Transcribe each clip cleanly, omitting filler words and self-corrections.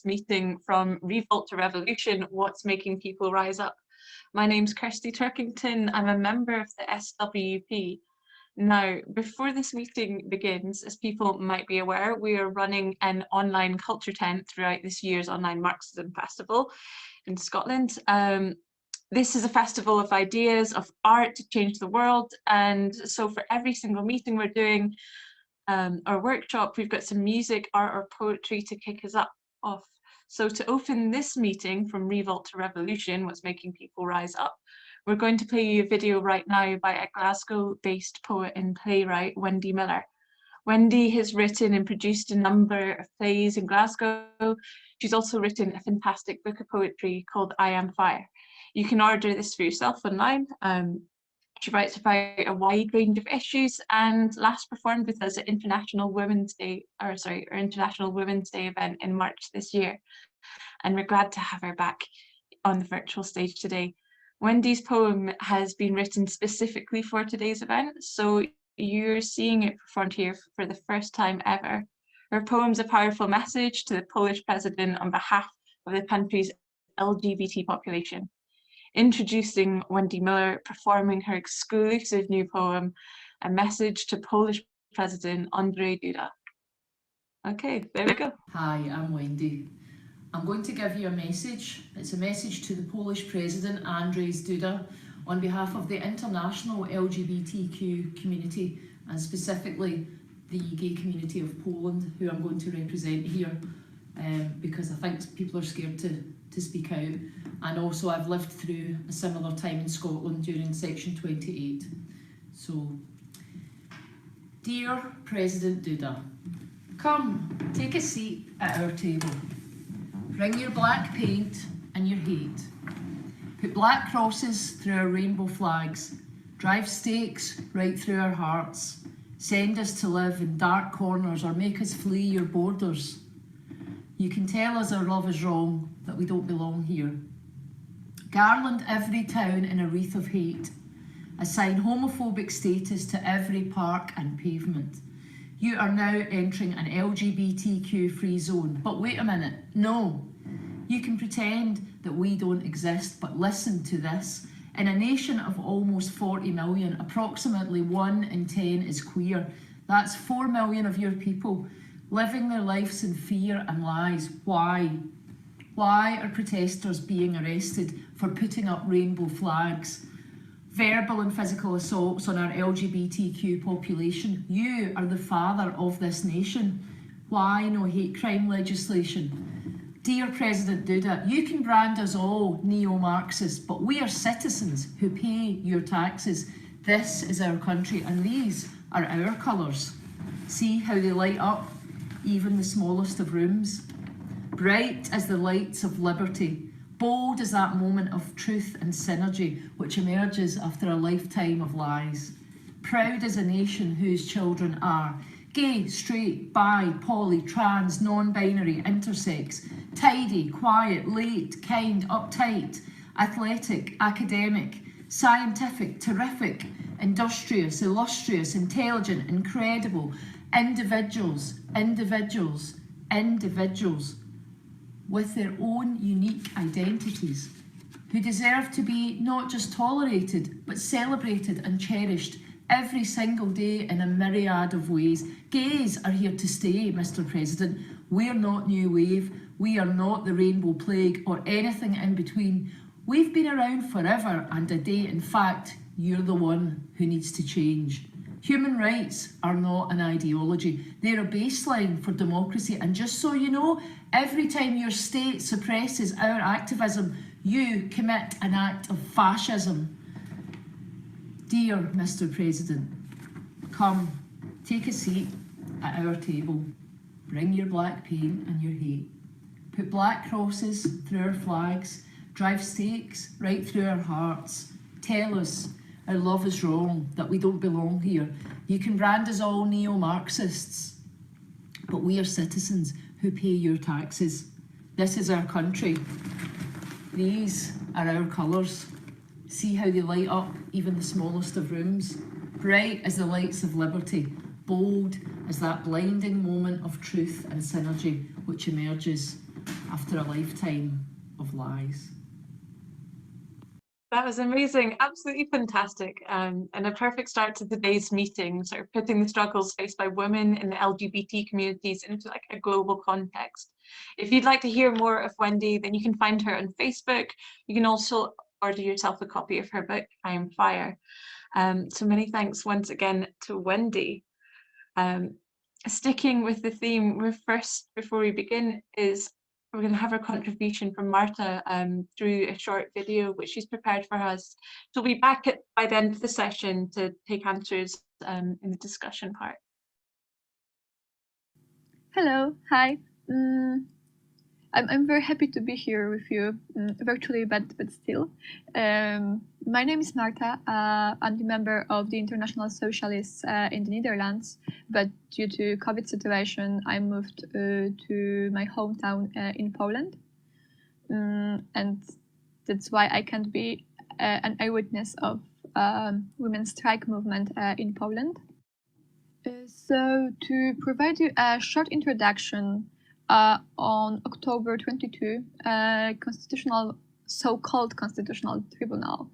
meeting from Revolt to Revolution, What's Making People Rise Up. My name's Kirsty Turkington. I'm a member of the SWP. Now, before this meeting begins, as people might be aware, we are running an online culture tent throughout this year's online Marxism festival in Scotland. This is a festival of ideas, of art to change the world. And so for every single meeting we're doing, our workshop, we've got some music, art or poetry to kick us off. So to open this meeting from Revolt to Revolution, What's Making People Rise Up, we're going to play you a video right now by a Glasgow-based poet and playwright, Wendy Miller. Wendy has written and produced a number of plays in Glasgow. She's also written a fantastic book of poetry called I Am Fire. You can order this for yourself online. She writes about a wide range of issues and last performed with us at International Women's Day, our International Women's Day event in March this year. And we're glad to have her back on the virtual stage today. Wendy's poem has been written specifically for today's event, so you're seeing it performed here for the first time ever. Her poem's a powerful message to the Polish president on behalf of the country's LGBT population. Introducing Wendy Miller performing her exclusive new poem, A Message to Polish President Andrzej Duda. Okay, there we go. Hi, I'm Wendy. I'm going to give you a message. It's a message to the Polish President Andrzej Duda on behalf of the international LGBTQ community and specifically the gay community of Poland, who I'm going to represent here because I think people are scared to speak out. And also I've lived through a similar time in Scotland during Section 28. So, dear President Duda, come, take a seat at our table. Bring your black paint and your hate. Put black crosses through our rainbow flags. Drive stakes right through our hearts. Send us to live in dark corners or make us flee your borders. You can tell us our love is wrong, that we don't belong here. Garland every town in a wreath of hate. Assign homophobic status to every park and pavement. You are now entering an LGBTQ-free zone. But wait a minute, no. You can pretend that we don't exist, but listen to this. In a nation of almost 40 million, approximately 1 in 10 is queer. That's 4 million of your people living their lives in fear and lies. Why? Why are protesters being arrested for putting up rainbow flags? Verbal and physical assaults on our LGBTQ population. You are the father of this nation. Why no hate crime legislation? Dear President Duda, you can brand us all neo-Marxists, but we are citizens who pay your taxes. This is our country and these are our colours. See how they light up even the smallest of rooms. Bright as the lights of liberty, bold as that moment of truth and synergy which emerges after a lifetime of lies. Proud as a nation whose children are gay, straight, bi, poly, trans, non-binary, intersex, tidy, quiet, late, kind, uptight, athletic, academic, scientific, terrific, industrious, illustrious, intelligent, incredible, individuals with their own unique identities, who deserve to be not just tolerated, but celebrated and cherished every single day in a myriad of ways. Gays are here to stay, Mr. President. We're not New Wave, we are not the Rainbow Plague or anything in between. We've been around forever and a day. In fact, you're the one who needs to change. Human rights are not an ideology. They're a baseline for democracy. And just so you know, every time your state suppresses our activism, you commit an act of fascism. Dear Mr. President, come, take a seat at our table. Bring your black paint and your hate. Put black crosses through our flags. Drive stakes right through our hearts. Tell us our love is wrong, that we don't belong here. You can brand us all neo-Marxists, but we are citizens who pay your taxes. This is our country. These are our colours. See how they light up even the smallest of rooms. Bright as the lights of liberty, bold as that blinding moment of truth and synergy which emerges after a lifetime of lies. That was amazing, absolutely fantastic, and a perfect start to today's meeting, sort of putting the struggles faced by women in the LGBT communities into like a global context. If you'd like to hear more of Wendy, then you can find her on Facebook. You can also order yourself a copy of her book, I Am Fire. So many thanks once again to Wendy. Sticking with the theme, before we begin, we're going to have our contribution from Marta through a short video which she's prepared for us. She'll be back by the end of the session to take answers in the discussion part. Hello, hi. I'm very happy to be here with you, virtually, but still. My name is Marta. I'm the member of the International Socialists in the Netherlands, but due to COVID situation, I moved to my hometown in Poland, and that's why I can't be an eyewitness of women's strike movement in Poland. So to provide you a short introduction, on October 22, so-called Constitutional Tribunal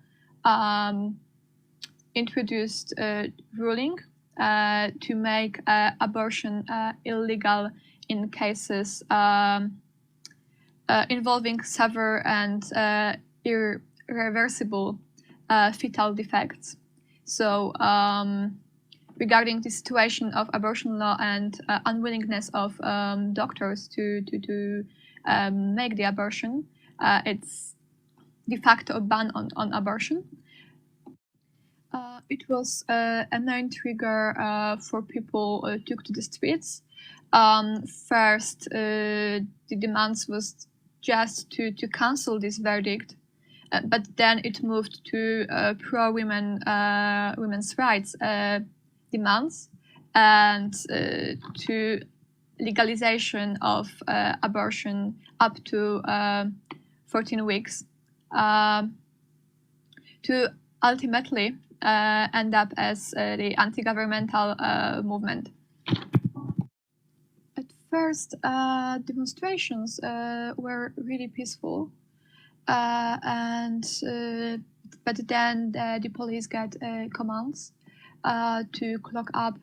introduced a ruling to make abortion illegal in cases involving severe and irreversible fetal defects. So regarding the situation of abortion law and unwillingness of doctors to make the abortion, it's de facto a ban on abortion. It was a main trigger for people took to the streets. First, the demands was just to cancel this verdict, but then it moved to women's rights demands and to legalization of abortion up to 14 weeks to ultimately end up as the anti-governmental movement. At first, demonstrations were really peaceful, but then the police got commands to clock up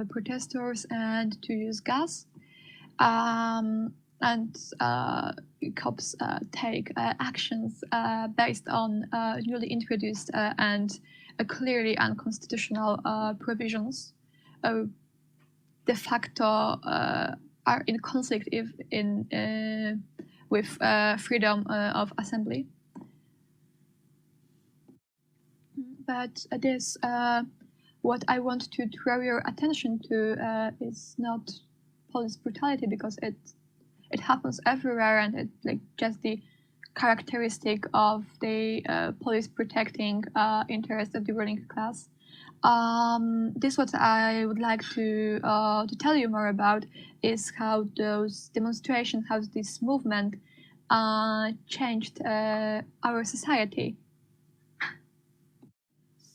protesters and to use gas. And cops take actions based on newly introduced and clearly unconstitutional provisions. De facto are in conflict with freedom of assembly. But this what I want to draw your attention to is not police brutality, because it happens everywhere, and it's like just the characteristic of the police protecting interests of the ruling class. This what I would like to tell you more about is how those demonstrations, how this movement changed our society.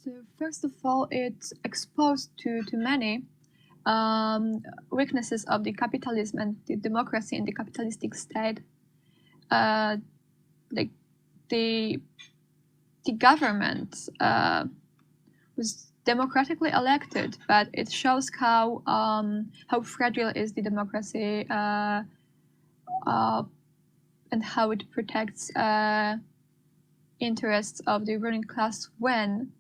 So first of all, it exposed to many weaknesses of the capitalism and the democracy in the capitalistic state. Like the government was democratically elected, but it shows how fragile is the democracy and how it protects interests of the ruling class when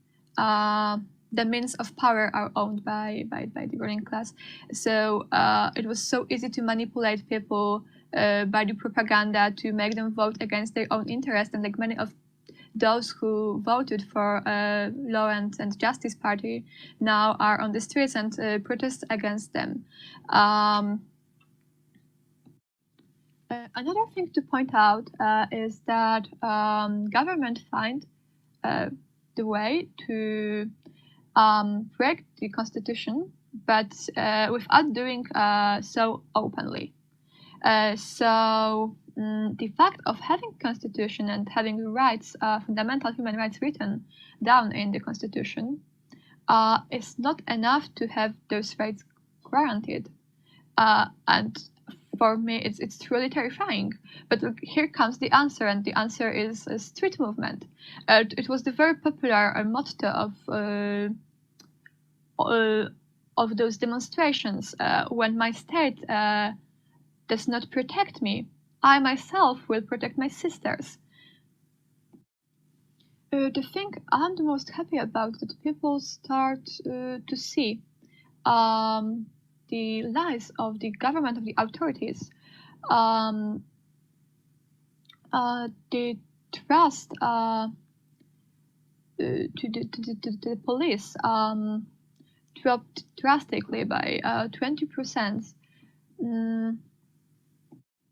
the means of power are owned by the ruling class. So it was so easy to manipulate people by the propaganda to make them vote against their own interest, and like many of those who voted for Law and Justice Party now are on the streets and protest against them. Another thing to point out is that government find the way to break the constitution, but without doing so openly. So the fact of having constitution and having rights, fundamental human rights written down in the constitution is not enough to have those rights guaranteed. And for me, it's truly terrifying. But look, here comes the answer, and the answer is a street movement. It was the very popular motto of those demonstrations. When my state does not protect me, I myself will protect my sisters. The thing I'm the most happy about is that people start to see the lies of the government, of the authorities, the trust to the police dropped drastically by 20%.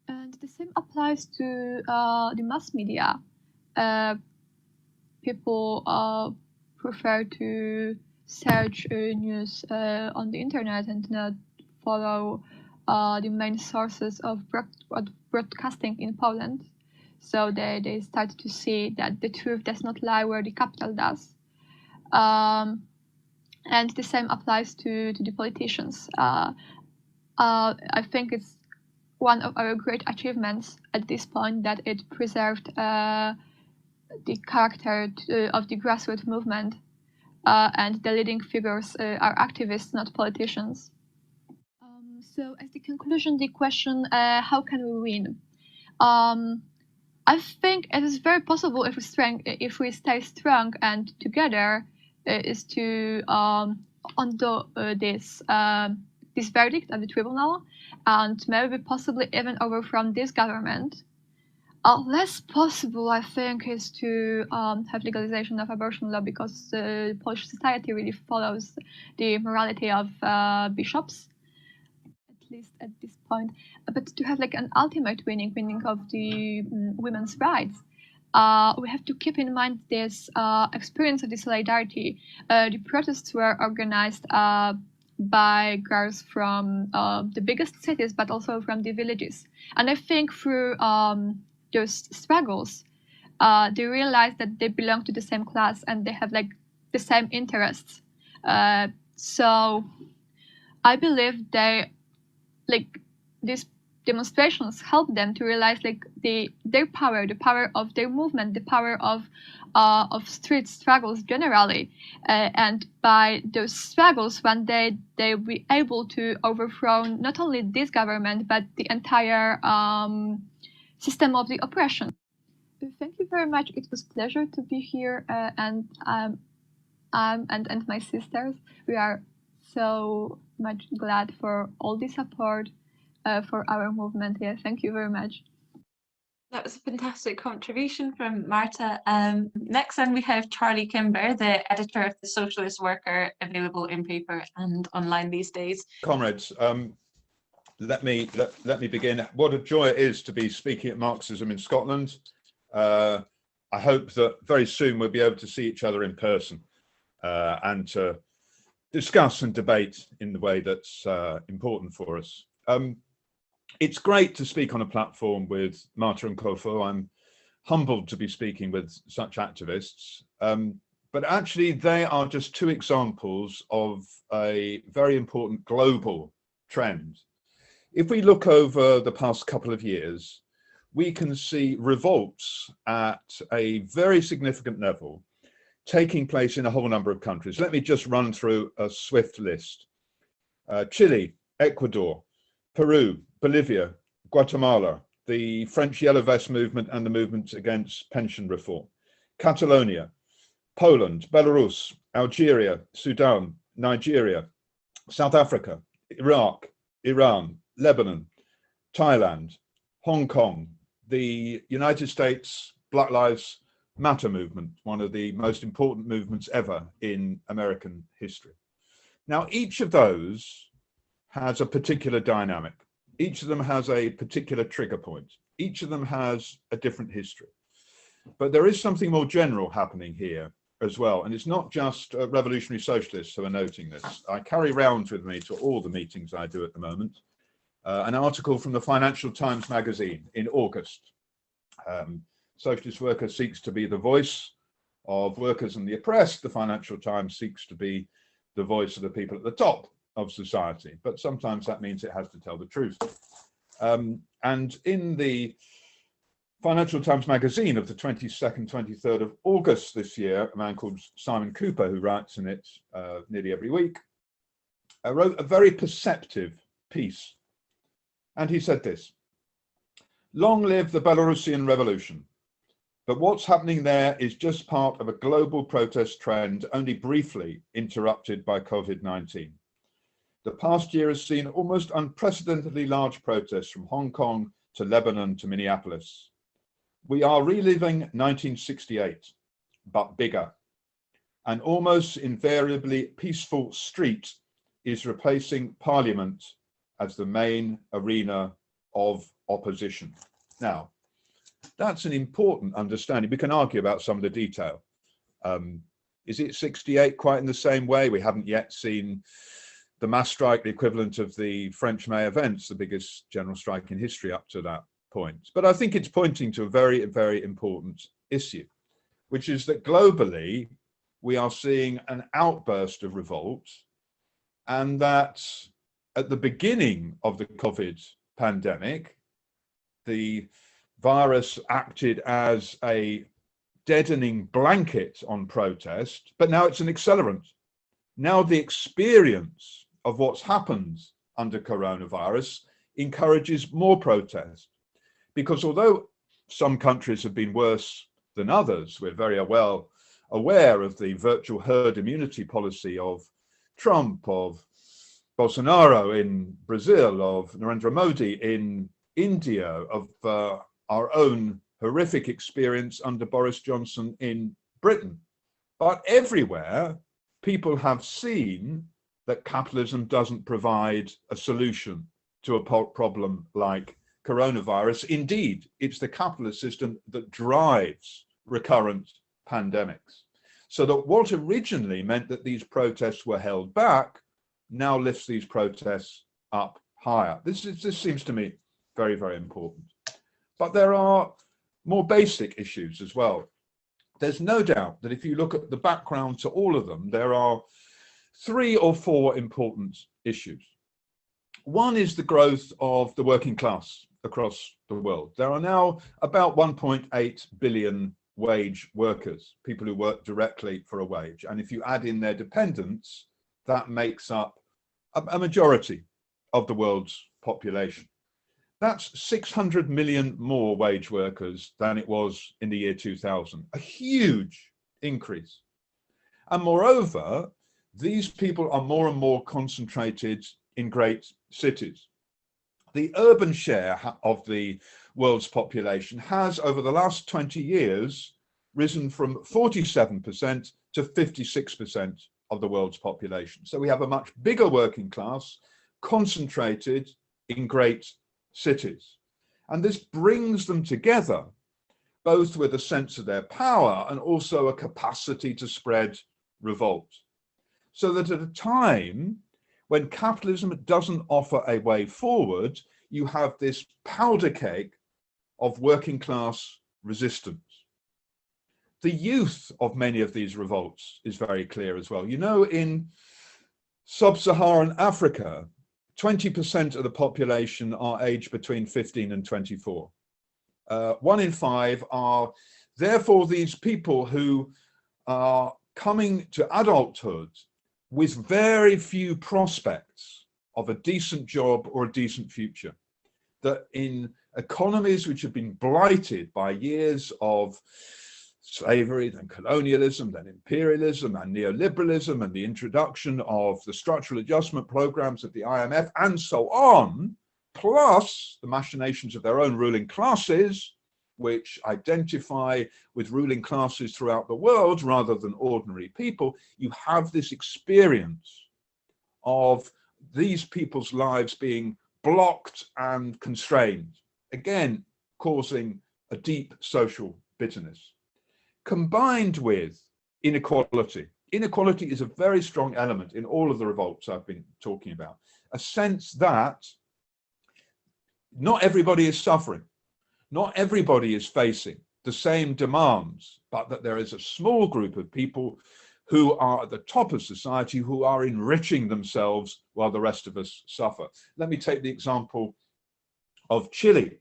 And the same applies to the mass media. People prefer to search news on the internet and not follow the main sources of broadcasting in Poland. So they start to see that the truth does not lie where the capital does. And the same applies to the politicians. I think it's one of our great achievements at this point that it preserved the character of the grassroots movement, and the leading figures are activists, not politicians. So as the conclusion, the question, how can we win? I think it is very possible if we stay strong and together, is to undo this verdict of the tribunal, and maybe possibly even overthrow this government. Less possible, I think, is to have legalization of abortion law, because Polish society really follows the morality of bishops, at least at this point. But to have like an ultimate winning of the women's rights, we have to keep in mind this experience of the solidarity. The protests were organized by girls from the biggest cities, but also from the villages. And I think through those struggles, they realize that they belong to the same class and they have like the same interests. So I believe these demonstrations help them to realize like their power, the power of their movement, the power of street struggles generally, and by those struggles, one day they'll be able to overthrow not only this government but the entire system of the oppression. Thank you very much. It was a pleasure to be here, and my sisters, we are so much glad for all the support for our movement. Yeah, thank you very much. That was a fantastic contribution from Marta. Next then we have Charlie Kimber, the editor of the Socialist Worker, available in paper and online these days. Comrades, let me begin. What a joy it is to be speaking at Marxism in Scotland. I hope that very soon we'll be able to see each other in person and to discuss and debate in the way that's important for us. It's great to speak on a platform with Marta and Kofo. I'm humbled to be speaking with such activists, but actually they are just two examples of a very important global trend. If we look over the past couple of years, we can see revolts at a very significant level taking place in a whole number of countries. Let me just run through a swift list. Chile, Ecuador, Peru, Bolivia, Guatemala, the French Yellow Vest movement and the movement against pension reform, Catalonia, Poland, Belarus, Algeria, Sudan, Nigeria, South Africa, Iraq, Iran, Lebanon, Thailand, Hong Kong, the United States Black Lives Matter movement, one of the most important movements ever in American history. Now, each of those has a particular dynamic. Each of them has a particular trigger point. Each of them has a different history. But there is something more general happening here as well. And it's not just revolutionary socialists who are noting this. I carry around with me to all the meetings I do at the moment an article from the Financial Times magazine in August. Socialist Worker seeks to be the voice of workers and the oppressed. The Financial Times seeks to be the voice of the people at the top of society, but sometimes that means it has to tell the truth. And in the Financial Times magazine of the 22nd, 23rd of August this year, a man called Simon Cooper, who writes in it nearly every week, wrote a very perceptive piece. And he said this: "Long live the Belarusian revolution. But what's happening there is just part of a global protest trend, only briefly interrupted by COVID-19. The past year has seen almost unprecedentedly large protests from Hong Kong to Lebanon to Minneapolis. We are reliving 1968, but bigger. An almost invariably peaceful street is replacing parliament as the main arena of opposition." Now, that's an important understanding. We can argue about some of the detail. Is it 68 quite in the same way? We haven't yet seen the mass strike, the equivalent of the French May events, the biggest general strike in history up to that point. But I think it's pointing to a very, very important issue, which is that globally, we are seeing an outburst of revolt, and that at the beginning of the COVID pandemic, the virus acted as a deadening blanket on protest, but now it's an accelerant. Now the experience of what's happened under coronavirus encourages more protest, because although some countries have been worse than others, we're very well aware of the virtual herd immunity policy of Trump, of Bolsonaro in Brazil, of Narendra Modi in India, of our own horrific experience under Boris Johnson in Britain. But everywhere, people have seen that capitalism doesn't provide a solution to a problem like coronavirus. Indeed, it's the capitalist system that drives recurrent pandemics. So that what originally meant that these protests were held back now lifts these protests up higher. This seems to me very, very important. But there are more basic issues as well. There's no doubt that if you look at the background to all of them, there are 3 or 4 important issues. One is the growth of the working class across the world. There are now about 1.8 billion wage workers, people who work directly for a wage. And if you add in their dependents, that makes up a majority of the world's population. That's 600 million more wage workers than it was in the year 2000, a huge increase. And moreover, these people are more and more concentrated in great cities. The urban share of the world's population has, over the last 20 years, risen from 47% to 56% of the world's population. So we have a much bigger working class concentrated in great cities. And this brings them together, both with a sense of their power and also a capacity to spread revolt. So that at a time when capitalism doesn't offer a way forward, you have this powder keg of working class resistance. The youth of many of these revolts is very clear as well. You know, in sub-Saharan Africa, 20% of the population are aged between 15 and 24. 1 in 5 are therefore these people who are coming to adulthood with very few prospects of a decent job or a decent future. That in economies which have been blighted by years of slavery, then colonialism, then imperialism and neoliberalism, and the introduction of the structural adjustment programs of the IMF and so on, plus the machinations of their own ruling classes, which identify with ruling classes throughout the world rather than ordinary people, you have this experience of these people's lives being blocked and constrained, again, causing a deep social bitterness. Combined with inequality. Inequality is a very strong element in all of the revolts I've been talking about. A sense that not everybody is suffering, not everybody is facing the same demands, but that there is a small group of people who are at the top of society who are enriching themselves while the rest of us suffer. Let me take the example of Chile.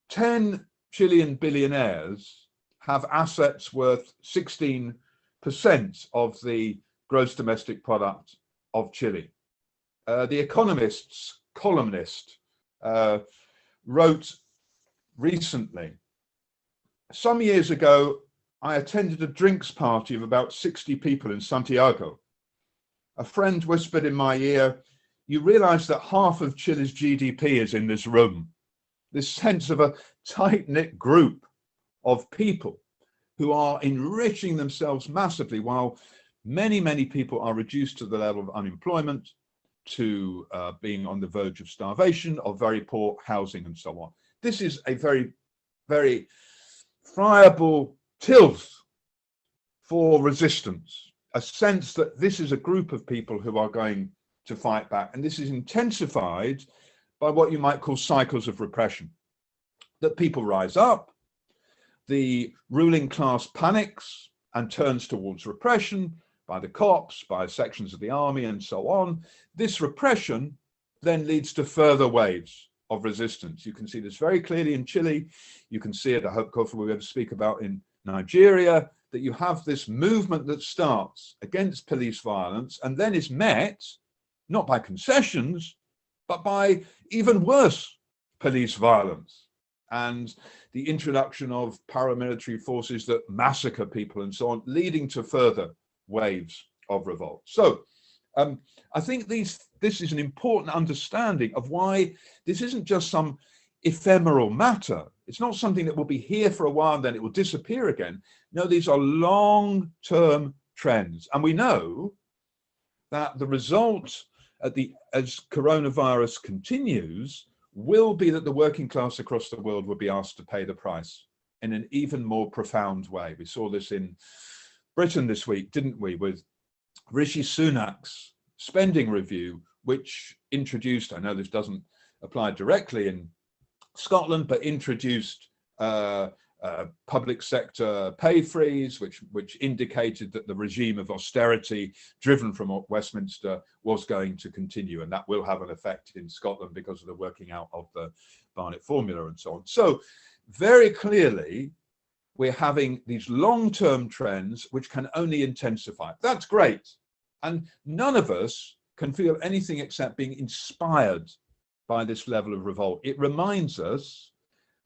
10 Chilean billionaires have assets worth 16% of the gross domestic product of Chile. The Economist's columnist wrote recently, some years ago, I attended a drinks party of about 60 people in Santiago. A friend whispered in my ear, you realize that half of Chile's GDP is in this room. This sense of a tight-knit group of people who are enriching themselves massively while many, many people are reduced to the level of unemployment, to being on the verge of starvation, of very poor housing and so on. This is a very, very friable tilth for resistance, a sense that this is a group of people who are going to fight back. And this is intensified by what you might call cycles of repression, that people rise up, the ruling class panics and turns towards repression by the cops, by sections of the army and so on. This repression then leads to further waves of resistance. You can see this very clearly in Chile. You can see it, I hope Kofo will be able to speak about, in Nigeria, that you have this movement that starts against police violence and then is met not by concessions, but by even worse police violence and the introduction of paramilitary forces that massacre people and so on, leading to further waves of revolt. So I think this is an important understanding of why this isn't just some ephemeral matter. It's not something that will be here for a while and then it will disappear again. No, these are long-term trends. And we know that the result as coronavirus continues will be that the working class across the world will be asked to pay the price in an even more profound way. We saw this in Britain this week, didn't we, with Rishi Sunak's spending review, which introduced, I know this doesn't apply directly in Scotland, but introduced public sector pay freeze, which indicated that the regime of austerity driven from Westminster was going to continue, and that will have an effect in Scotland because of the working out of the Barnett formula and so on. So very clearly, we're having these long-term trends which can only intensify. That's great. And none of us can feel anything except being inspired by this level of revolt. It reminds us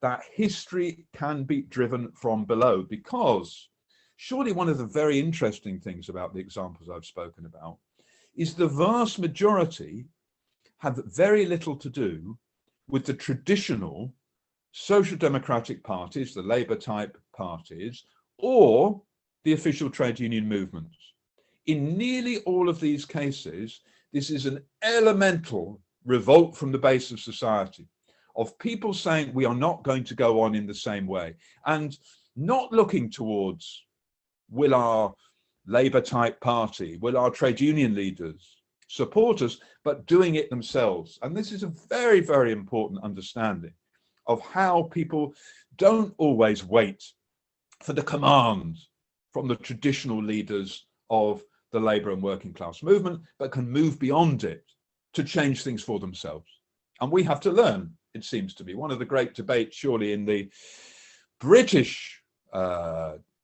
that history can be driven from below, because surely one of the very interesting things about the examples I've spoken about is the vast majority have very little to do with the traditional social democratic parties, the Labour type parties, or the official trade union movements. In nearly all of these cases, this is an elemental revolt from the base of society, of people saying we are not going to go on in the same way, and not looking towards, will our Labour type party, will our trade union leaders support us, but doing it themselves. And this is a very, very important understanding of how people don't always wait for the command from the traditional leaders of the labour and working class movement, but can move beyond it to change things for themselves. And we have to learn, it seems to be. One of the great debates surely in the British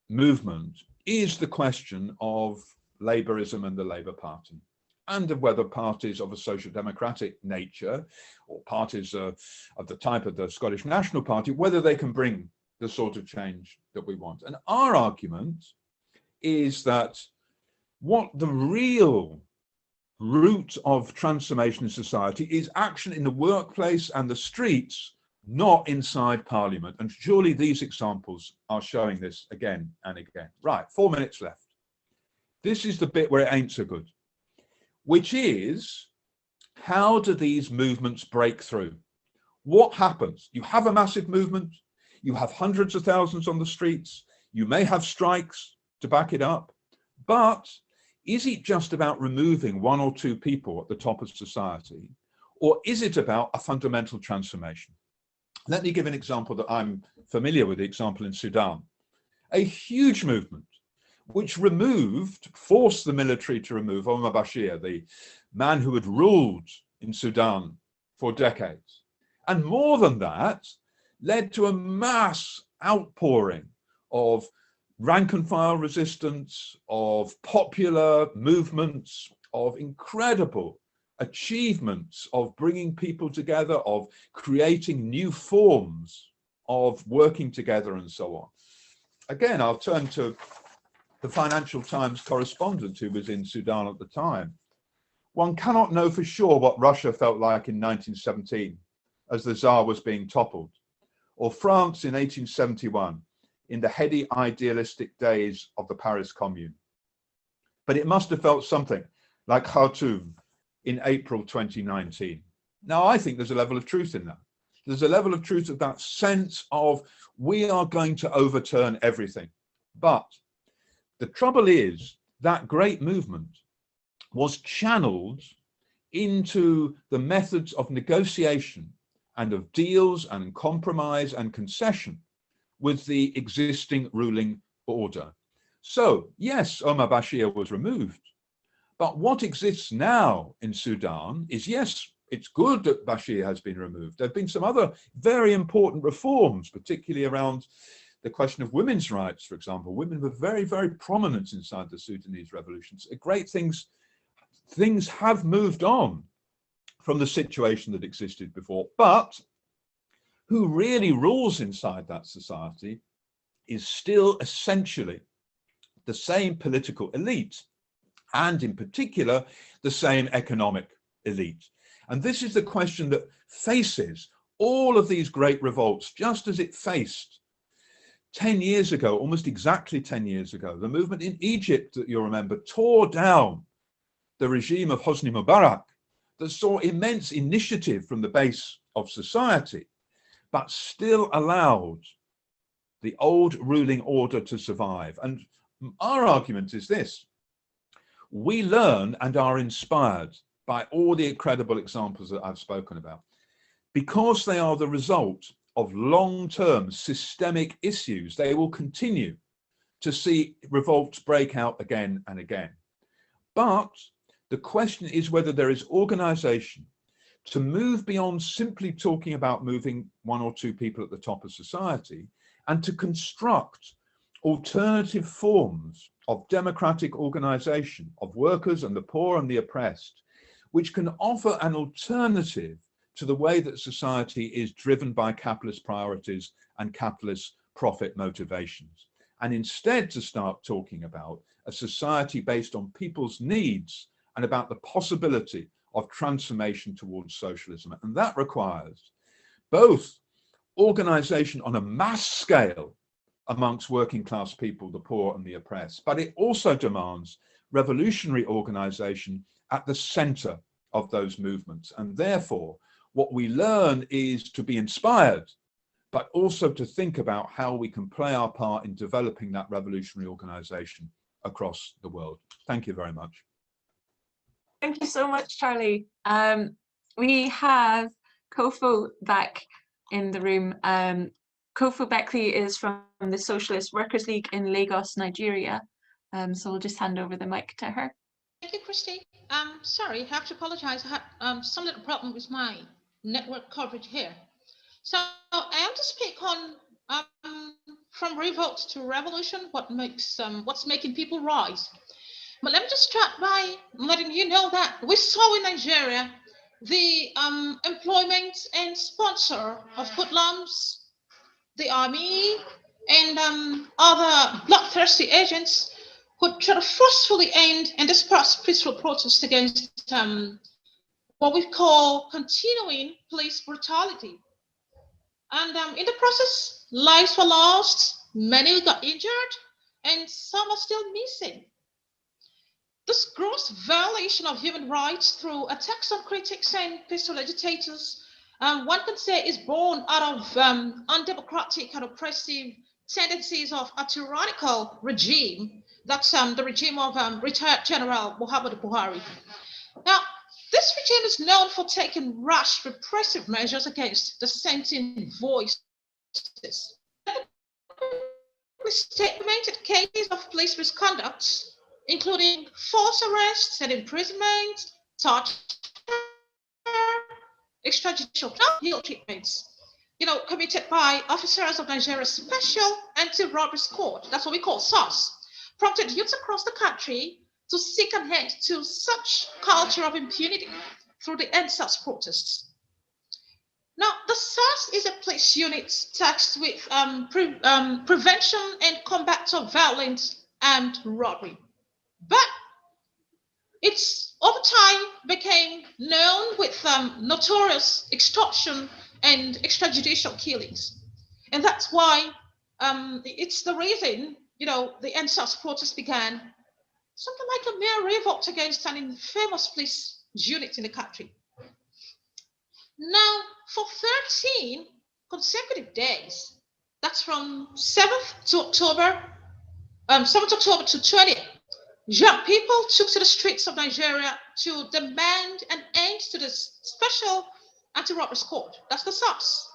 movement is the question of Labourism and the Labour Party, and of whether parties of a social democratic nature, or parties of the type of the Scottish National Party, whether they can bring the sort of change that we want. And our argument is that what the real root of transformation in society is action in the workplace and the streets, not inside Parliament. And surely these examples are showing this again and again. Right, 4 minutes left. This is the bit where it ain't so good, which is, how do these movements break through? What happens? You have a massive movement, you have hundreds of thousands on the streets, you may have strikes to back it up, but is it just about removing one or two people at the top of society, or is it about a fundamental transformation? Let me give an example that I'm familiar with, the example in Sudan. A huge movement which forced the military to remove Omar Bashir, the man who had ruled in Sudan for decades. And more than that, led to a mass outpouring of rank and file resistance, of popular movements, of incredible achievements of bringing people together, of creating new forms of working together and so on. Again, I'll turn to the Financial Times correspondent who was in Sudan at the time. One cannot know for sure what Russia felt like in 1917 as the Tsar was being toppled, or France in 1871 in the heady idealistic days of the Paris Commune. But it must have felt something like Khartoum in April 2019. Now, I think there's a level of truth in that. There's a level of truth of that sense of we are going to overturn everything. But the trouble is that great movement was channeled into the methods of negotiation and of deals and compromise and concession with the existing ruling order. So, yes, Omar Bashir was removed. But what exists now in Sudan is, yes, it's good that Bashir has been removed. There have been some other very important reforms, particularly around the question of women's rights, for example. Women were very, very prominent inside the Sudanese revolutions. Great things have moved on from the situation that existed before. But who really rules inside that society is still essentially the same political elite, and in particular, the same economic elite. And this is the question that faces all of these great revolts, just as it faced 10 years ago, almost exactly 10 years ago. The movement in Egypt, that you'll remember, tore down the regime of Hosni Mubarak that saw immense initiative from the base of society, but still allowed the old ruling order to survive. And our argument is this: we learn and are inspired by all the incredible examples that I've spoken about, because they are the result of long-term systemic issues. They will continue to see revolts break out again and again. But the question is whether there is organization to move beyond simply talking about moving one or two people at the top of society, and to construct alternative forms of democratic organization of workers and the poor and the oppressed, which can offer an alternative to the way that society is driven by capitalist priorities and capitalist profit motivations. And instead to start talking about a society based on people's needs and about the possibility of transformation towards socialism. And that requires both organization on a mass scale amongst working class people, the poor and the oppressed, but it also demands revolutionary organization at the center of those movements. And therefore, what we learn is to be inspired, but also to think about how we can play our part in developing that revolutionary organization across the world. Thank you very much. Thank you so much, Charlie. We have Kofo back in the room. Kofo Beckley is from the Socialist Workers' League in Lagos, Nigeria. So we'll just hand over the mic to her. Thank you, Christy. Sorry, I have to apologize. I had some little problem with my network coverage here. So I am to speak on from revolt to revolution, what's making people rise. But let me just start by letting you know that we saw in Nigeria the employment and sponsor of hoodlums, the army, and other bloodthirsty agents who try to forcefully end and disperse peaceful protests against what we call continuing police brutality. And in the process, lives were lost, many got injured, and some are still missing. This gross violation of human rights through attacks on critics and peaceful agitators, one can say, is born out of undemocratic and oppressive tendencies of a tyrannical regime. That's the regime of retired General Muhammadu Buhari. Now, this regime is known for taking rash repressive measures against dissenting voices. Statemented cases of police misconduct, including false arrests and imprisonment, torture, extrajudicial ill treatments, committed by officers of Nigeria's Special Anti-Robbery Squad, that's what we call SARS, prompted youths across the country to seek an end to such culture of impunity through the End SARS protests. Now, the SARS is a police unit tasked with prevention and combat of violence and robbery. But it's over time became known with notorious extortion and extrajudicial killings. And that's why it's the reason, the End SARS protests began something like a mere revolt against an infamous police unit in the country. Now, for 13 consecutive days, that's from 7th to October, 7th October to 20th, young people took to the streets of Nigeria to demand an end to this Special Anti-Robbery Squad, that's the SARS.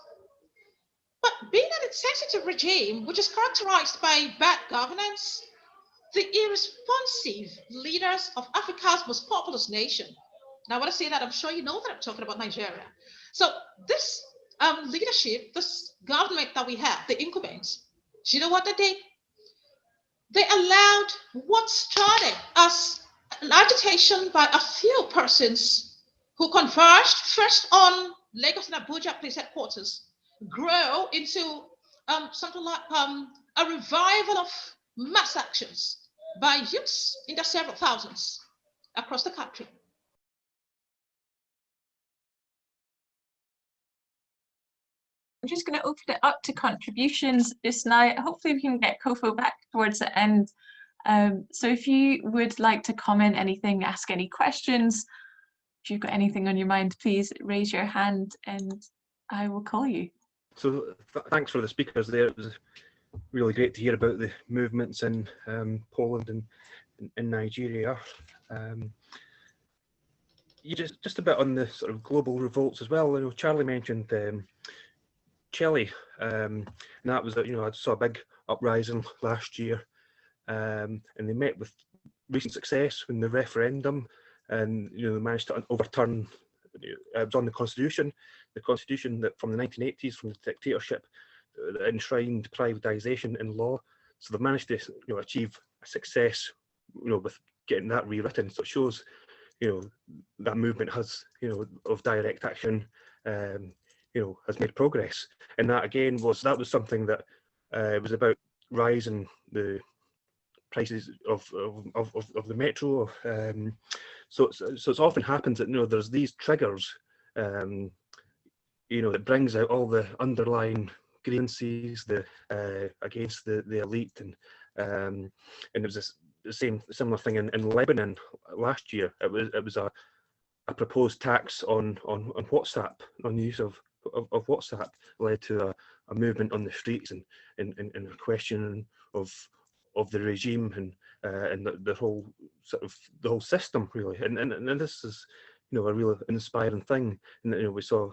But being an insensitive regime, which is characterized by bad governance, the irresponsive leaders of Africa's most populous nation. Now, when I say that, I'm sure you know that I'm talking about Nigeria. So this leadership, this government that we have, the incumbents, do you know what they did? They allowed what started as an agitation by a few persons who converged first on Lagos and Abuja police headquarters, grow into something like a revival of mass actions by youths in the several thousands across the country. I'm just going to open it up to contributions just now. Hopefully we can get Kofo back towards the end. So if you would like to comment anything, ask any questions, if you've got anything on your mind, please raise your hand and I will call you. So thanks for the speakers there. It was really great to hear about the movements in Poland and in Nigeria. You just a bit on the sort of global revolts as well. Charlie mentioned Chile, and that was, I saw a big uprising last year, and they met with recent success in the referendum, and they managed to overturn. It was on the constitution that from the 1980s, from the dictatorship, enshrined privatization in law. So they've managed to achieve a success, with getting that rewritten. So it shows, that movement has, of direct action, has made progress. And that again was something that was about rising the prices of the metro. So it often happens that there's these triggers, that brings out all the underlying grievances against the elite, and it was the similar thing in Lebanon last year. It was a proposed tax on WhatsApp, on the use of WhatsApp, led to a movement on the streets and a questioning of the regime and the whole sort of the whole system, really. And this is a real inspiring thing. And we saw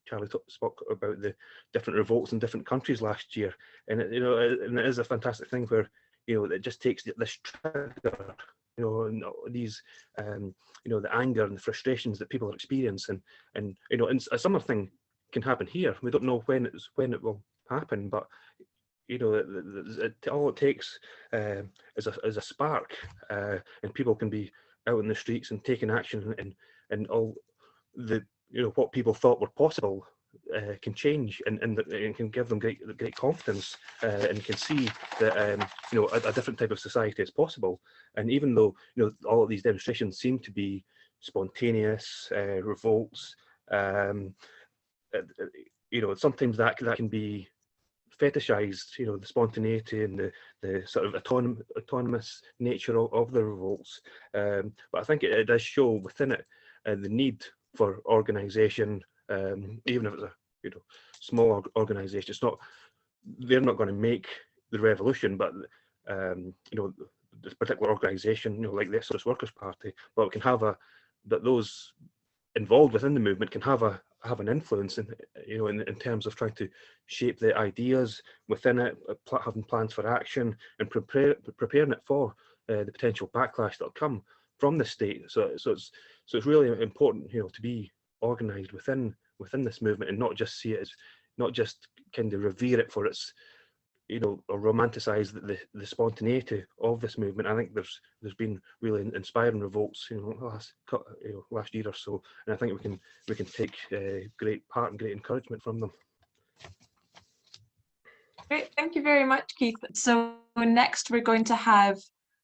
Charlie spoke about the different revolts in different countries last year, and and it is a fantastic thing where it just takes this trigger, and these the anger and the frustrations that people are experiencing, and a similar thing can happen here. We don't know when it will happen, but all it takes is a spark, and people can be out in the streets and taking action, and all the what people thought were possible can change, and can give them great confidence, and can see that a different type of society is possible. And even though all of these demonstrations seem to be spontaneous revolts, sometimes that can be fetishized, the spontaneity and the sort of autonomous nature of the revolts. But I think it does show within it the need for organisation, even if it's a small organisation. They're not going to make the revolution, but this particular organisation, like the Socialist Workers' Party, but it can have that those involved within the movement can have an influence in terms of trying to shape the ideas within it, having plans for action, and preparing it for the potential backlash that'll come from the state. So it's really important, to be organised within within this movement, and not just see it as, not just kind of revere it for its, or romanticize the spontaneity of this movement. I think there's been really inspiring revolts, last year or so, and I think we can take great part and great encouragement from them. Great, thank you very much, Keith. So next we're going to have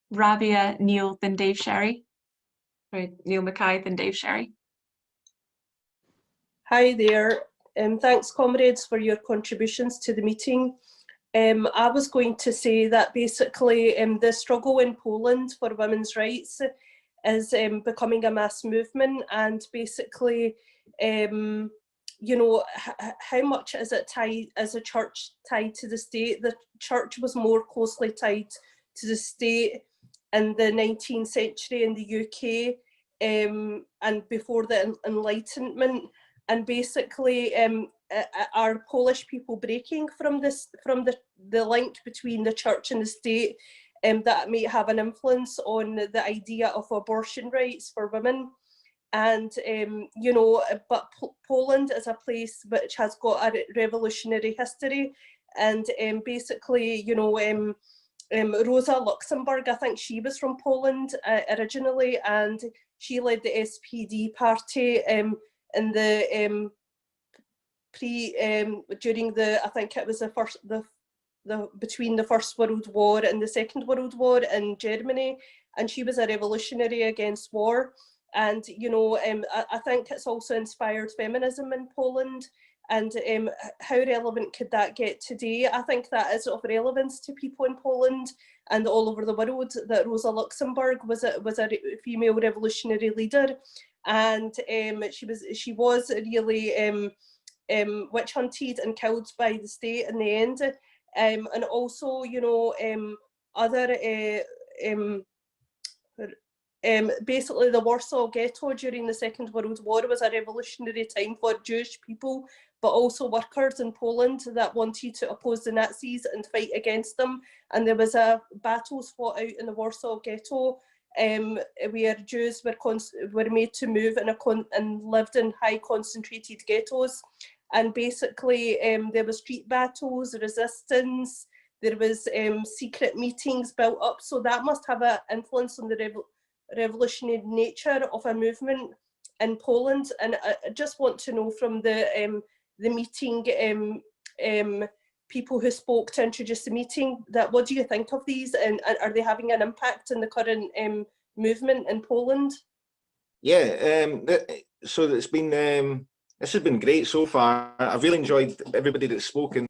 Rabia, Neil, then Dave Sherry. Sorry, Neil Mackay, then Dave Sherry. Hi there, thanks comrades for your contributions to the meeting. I was going to say that basically the struggle in Poland for women's rights is becoming a mass movement, and basically, how much is it tied, is a church tied to the state? The church was more closely tied to the state in the 19th century in the UK and before the Enlightenment, and basically are Polish people breaking from the link between the church and the state that may have an influence on the idea of abortion rights for women. And but Poland is a place which has got a revolutionary history, and basically Rosa Luxemburg, I think she was from Poland originally, and she led the SPD party in the during the, I think it was between the First World War and the Second World War in Germany, and she was a revolutionary against war. And I think it's also inspired feminism in Poland. And how relevant could that get today? I think that is of relevance to people in Poland and all over the world, that Rosa Luxemburg was a female revolutionary leader, and she was really witch hunted and killed by the state in the end. And also, basically the Warsaw Ghetto during the Second World War was a revolutionary time for Jewish people, but also workers in Poland that wanted to oppose the Nazis and fight against them. And there was battles fought out in the Warsaw Ghetto where Jews were made to move and lived in high concentrated ghettos. And basically there was street battles, resistance, there was secret meetings built up. So that must have an influence on the revolutionary nature of a movement in Poland. And I just want to know from the meeting, people who spoke to introduce the meeting, that what do you think of these, and are they having an impact in the current movement in Poland? Yeah, so it's been this has been great so far. I've really enjoyed everybody that's spoken.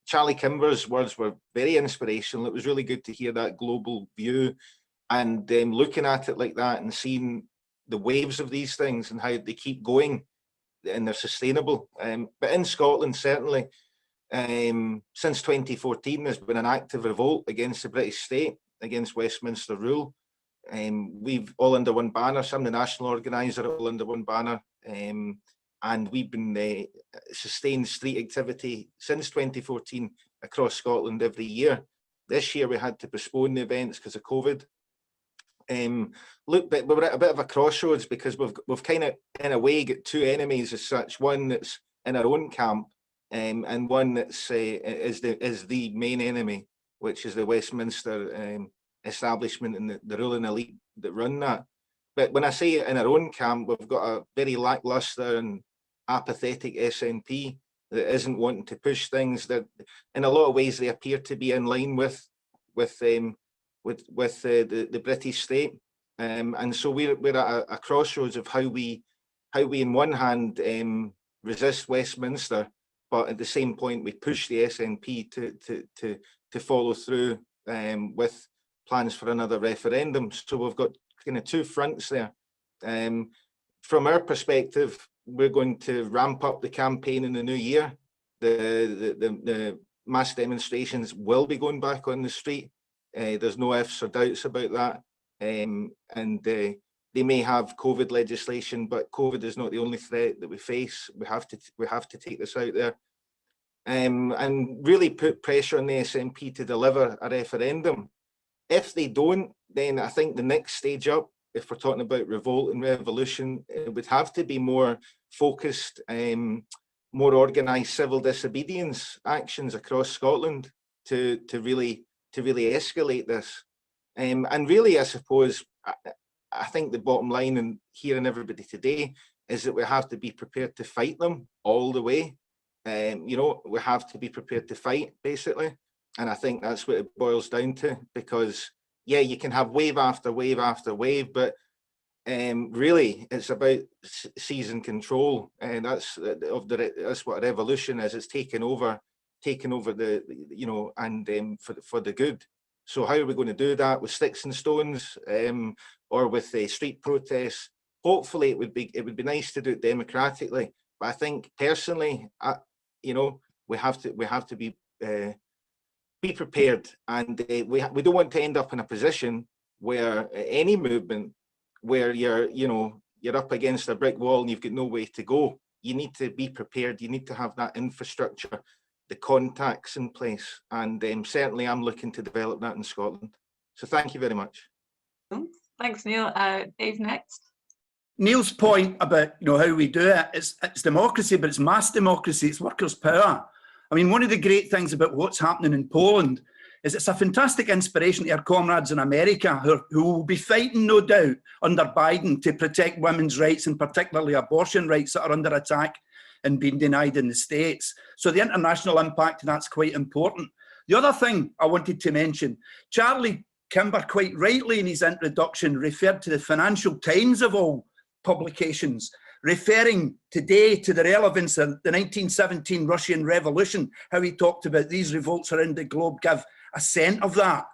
Charlie Kimber's words were very inspirational. It was really good to hear that global view, and looking at it like that and seeing the waves of these things and how they keep going and they're sustainable. But in Scotland, certainly, since 2014, there's been an active revolt against the British state, against Westminster rule. We've all under one banner. So I'm the national organiser, all under one banner. And we've been sustained street activity since 2014 across Scotland every year. This year we had to postpone the events because of COVID. Look, but we're at a bit of a crossroads because we've kind of in a way got two enemies as such. One that's in our own camp, and one that's is the main enemy, which is the Westminster establishment and the ruling elite that run that. But when I say in our own camp, we've got a very lackluster and apathetic SNP that isn't wanting to push things. That in a lot of ways they appear to be in line with the British state, and so we're at a crossroads of how we in one hand resist Westminster, but at the same point we push the SNP to follow through with plans for another referendum. So we've got kind of two fronts there. From our perspective, we're going to ramp up the campaign in the new year. The mass demonstrations will be going back on the street. There's no ifs or doubts about that. And they may have COVID legislation, but COVID is not the only threat that we face. We have to take this out there, and really put pressure on the SNP to deliver a referendum. If they don't, then I think the next stage up if we're talking about revolt and revolution, it would have to be more focused, more organised civil disobedience actions across Scotland to really escalate this. And really, I suppose, I think the bottom line in hearing everybody today is that we have to be prepared to fight them all the way. You know, we have to be prepared to fight, basically. And I think that's what it boils down to, because yeah, you can have wave after wave after wave, but really it's about seizing control, and that's what a revolution is. It's taking over the, you know, and for the good. So how are we going to do that? With sticks and stones, or with street protests? Hopefully it would be nice to do it democratically, but I think personally, you know, we have to be prepared, and we don't want to end up in a position where any movement where you're up against a brick wall and you've got no way to go. You need to be prepared. You need to have that infrastructure, the contacts in place, and certainly I'm looking to develop that in Scotland. So thank you very much. Thanks, Neil. Dave, next. Neil's point about how we do it, it's democracy, but it's mass democracy, it's workers' power. I mean, one of the great things about what's happening in Poland is it's a fantastic inspiration to our comrades in America who will be fighting, no doubt, under Biden to protect women's rights, and particularly abortion rights that are under attack and being denied in the States. So the international impact of that's quite important. The other thing I wanted to mention, Charlie Kimber quite rightly in his introduction referred to the Financial Times of all publications, referring today to the relevance of the 1917 Russian Revolution, how he talked about these revolts around the globe give a scent of that.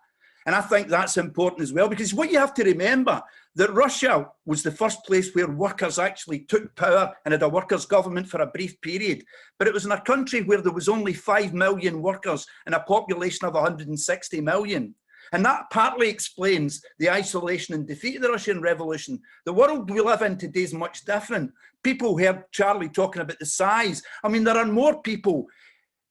And I think that's important as well, because what you have to remember, that Russia was the first place where workers actually took power and had a workers' government for a brief period. But it was in a country where there was only 5 million workers and a population of 160 million. And that partly explains the isolation and defeat of the Russian Revolution. The world we live in today is much different. People heard Charlie talking about the size. I mean, there are more people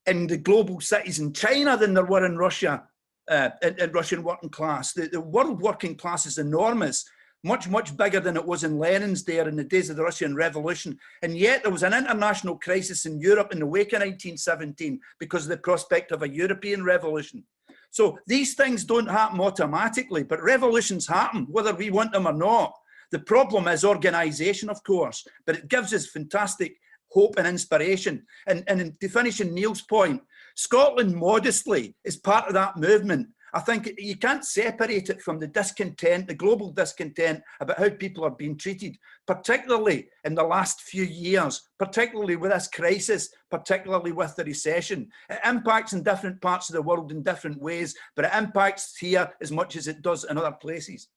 in the global cities in China than there were in Russia, in Russian working class. The world working class is enormous, much, much bigger than it was in Lenin's day or in the days of the Russian Revolution. And yet there was an international crisis in Europe in the wake of 1917 because of the prospect of a European revolution. So these things don't happen automatically, but revolutions happen, whether we want them or not. The problem is organisation, of course, but it gives us fantastic hope and inspiration. And to finish on Neil's point, Scotland modestly is part of that movement. I think you can't separate it from the discontent, the global discontent about how people are being treated, particularly in the last few years, particularly with this crisis, particularly with the recession. It impacts in different parts of the world in different ways, but it impacts here as much as it does in other places.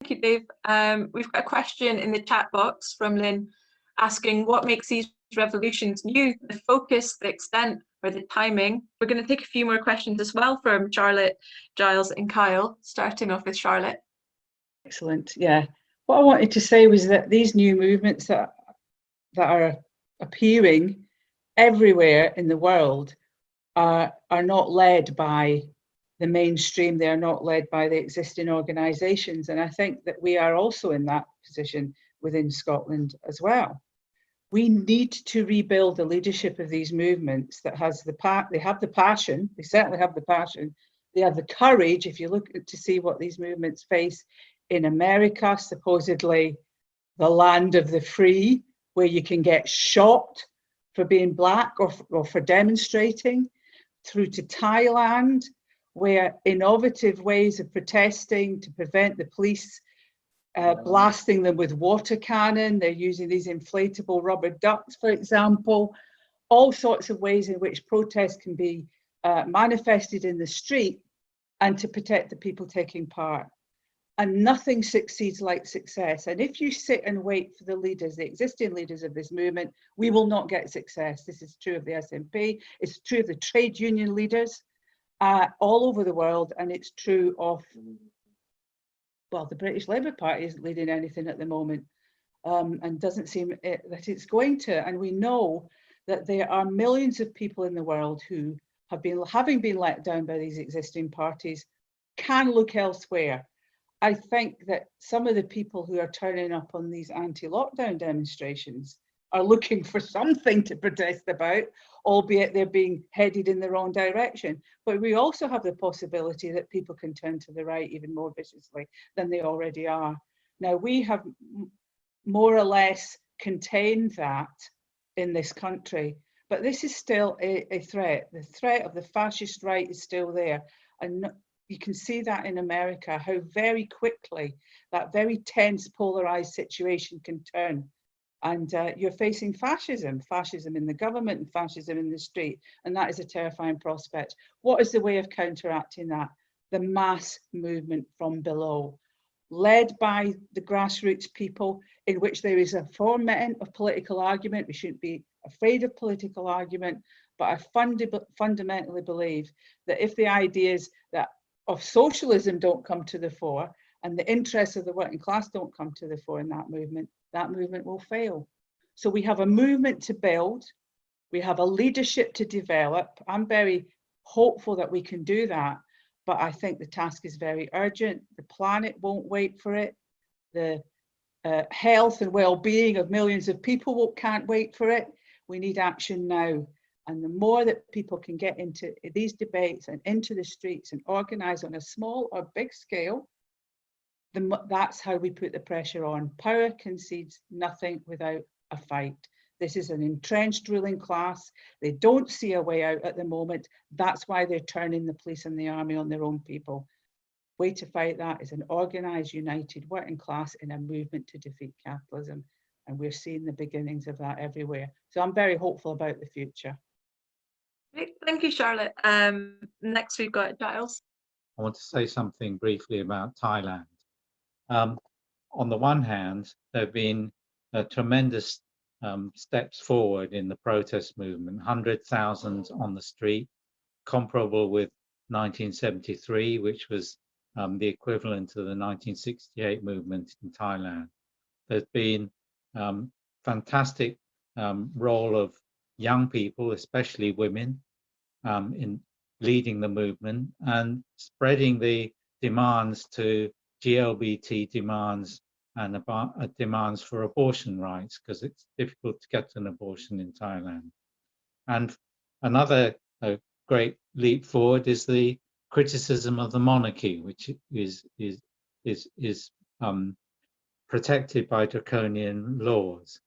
Thank you, Dave. We've got a question in the chat box from Lynn asking what makes these revolutions new, the focus, the extent, or the timing. We're going to take a few more questions as well from Charlotte, Giles and Kyle, starting off with Charlotte. Excellent. Yeah. What I wanted to say was that these new movements that are appearing everywhere in the world are not led by the mainstream. They are not led by the existing organisations. And I think that we are also in that position within Scotland as well. We need to rebuild the leadership of these movements that has they have the passion, they certainly have the passion, they have the courage. If you look to see what these movements face in America, supposedly the land of the free, where you can get shot for being black or for demonstrating, through to Thailand, where innovative ways of protesting to prevent the police blasting them with water cannon. They're using these inflatable rubber ducks, for example. All sorts of ways in which protest can be manifested in the street and to protect the people taking part. And nothing succeeds like success. And if you sit and wait for the leaders, the existing leaders of this movement, we will not get success. This is true of the SNP. It's true of the trade union leaders all over the world. And it's true of, well, the British Labour Party isn't leading anything at the moment, and doesn't seem that it's going to. And we know that there are millions of people in the world who have been, having been let down by these existing parties, can look elsewhere. I think that some of the people who are turning up on these anti-lockdown demonstrations are looking for something to protest about, albeit they're being headed in the wrong direction. But we also have the possibility that people can turn to the right even more viciously than they already are. Now, we have more or less contained that in this country, but this is still a threat. The threat of the fascist right is still there. And you can see that in America, how very quickly that very tense, polarized situation can turn. And you're facing fascism in the government and fascism in the street. And that is a terrifying prospect. What is the way of counteracting that? The mass movement from below, led by the grassroots people, in which there is a foment of political argument. We shouldn't be afraid of political argument, but I fundamentally believe that if the ideas that of socialism don't come to the fore and the interests of the working class don't come to the fore in that movement will fail. So we have a movement to build, we have a leadership to develop. I'm very hopeful that we can do that, but I think the task is very urgent. The planet won't wait for it. The health and well-being of millions of people can't wait for it. We need action now. And the more that people can get into these debates and into the streets and organize on a small or big scale, that's how we put the pressure on. Power concedes nothing without a fight. This is an entrenched ruling class. They don't see a way out at the moment. That's why they're turning the police and the army on their own people. Way to fight that is an organized, united working class in a movement to defeat capitalism. And we're seeing the beginnings of that everywhere. So I'm very hopeful about the future. Great. Thank you, Charlotte. Next we've got Giles. I want to say something briefly about Thailand. On the one hand, there have been tremendous steps forward in the protest movement, 100,000 on the street, comparable with 1973, which was the equivalent to the 1968 movement in Thailand. There's been fantastic role of young people, especially women, in leading the movement and spreading the demands to GLBT demands and demands for abortion rights, because it's difficult to get an abortion in Thailand. And another great leap forward is the criticism of the monarchy, which is protected by draconian laws.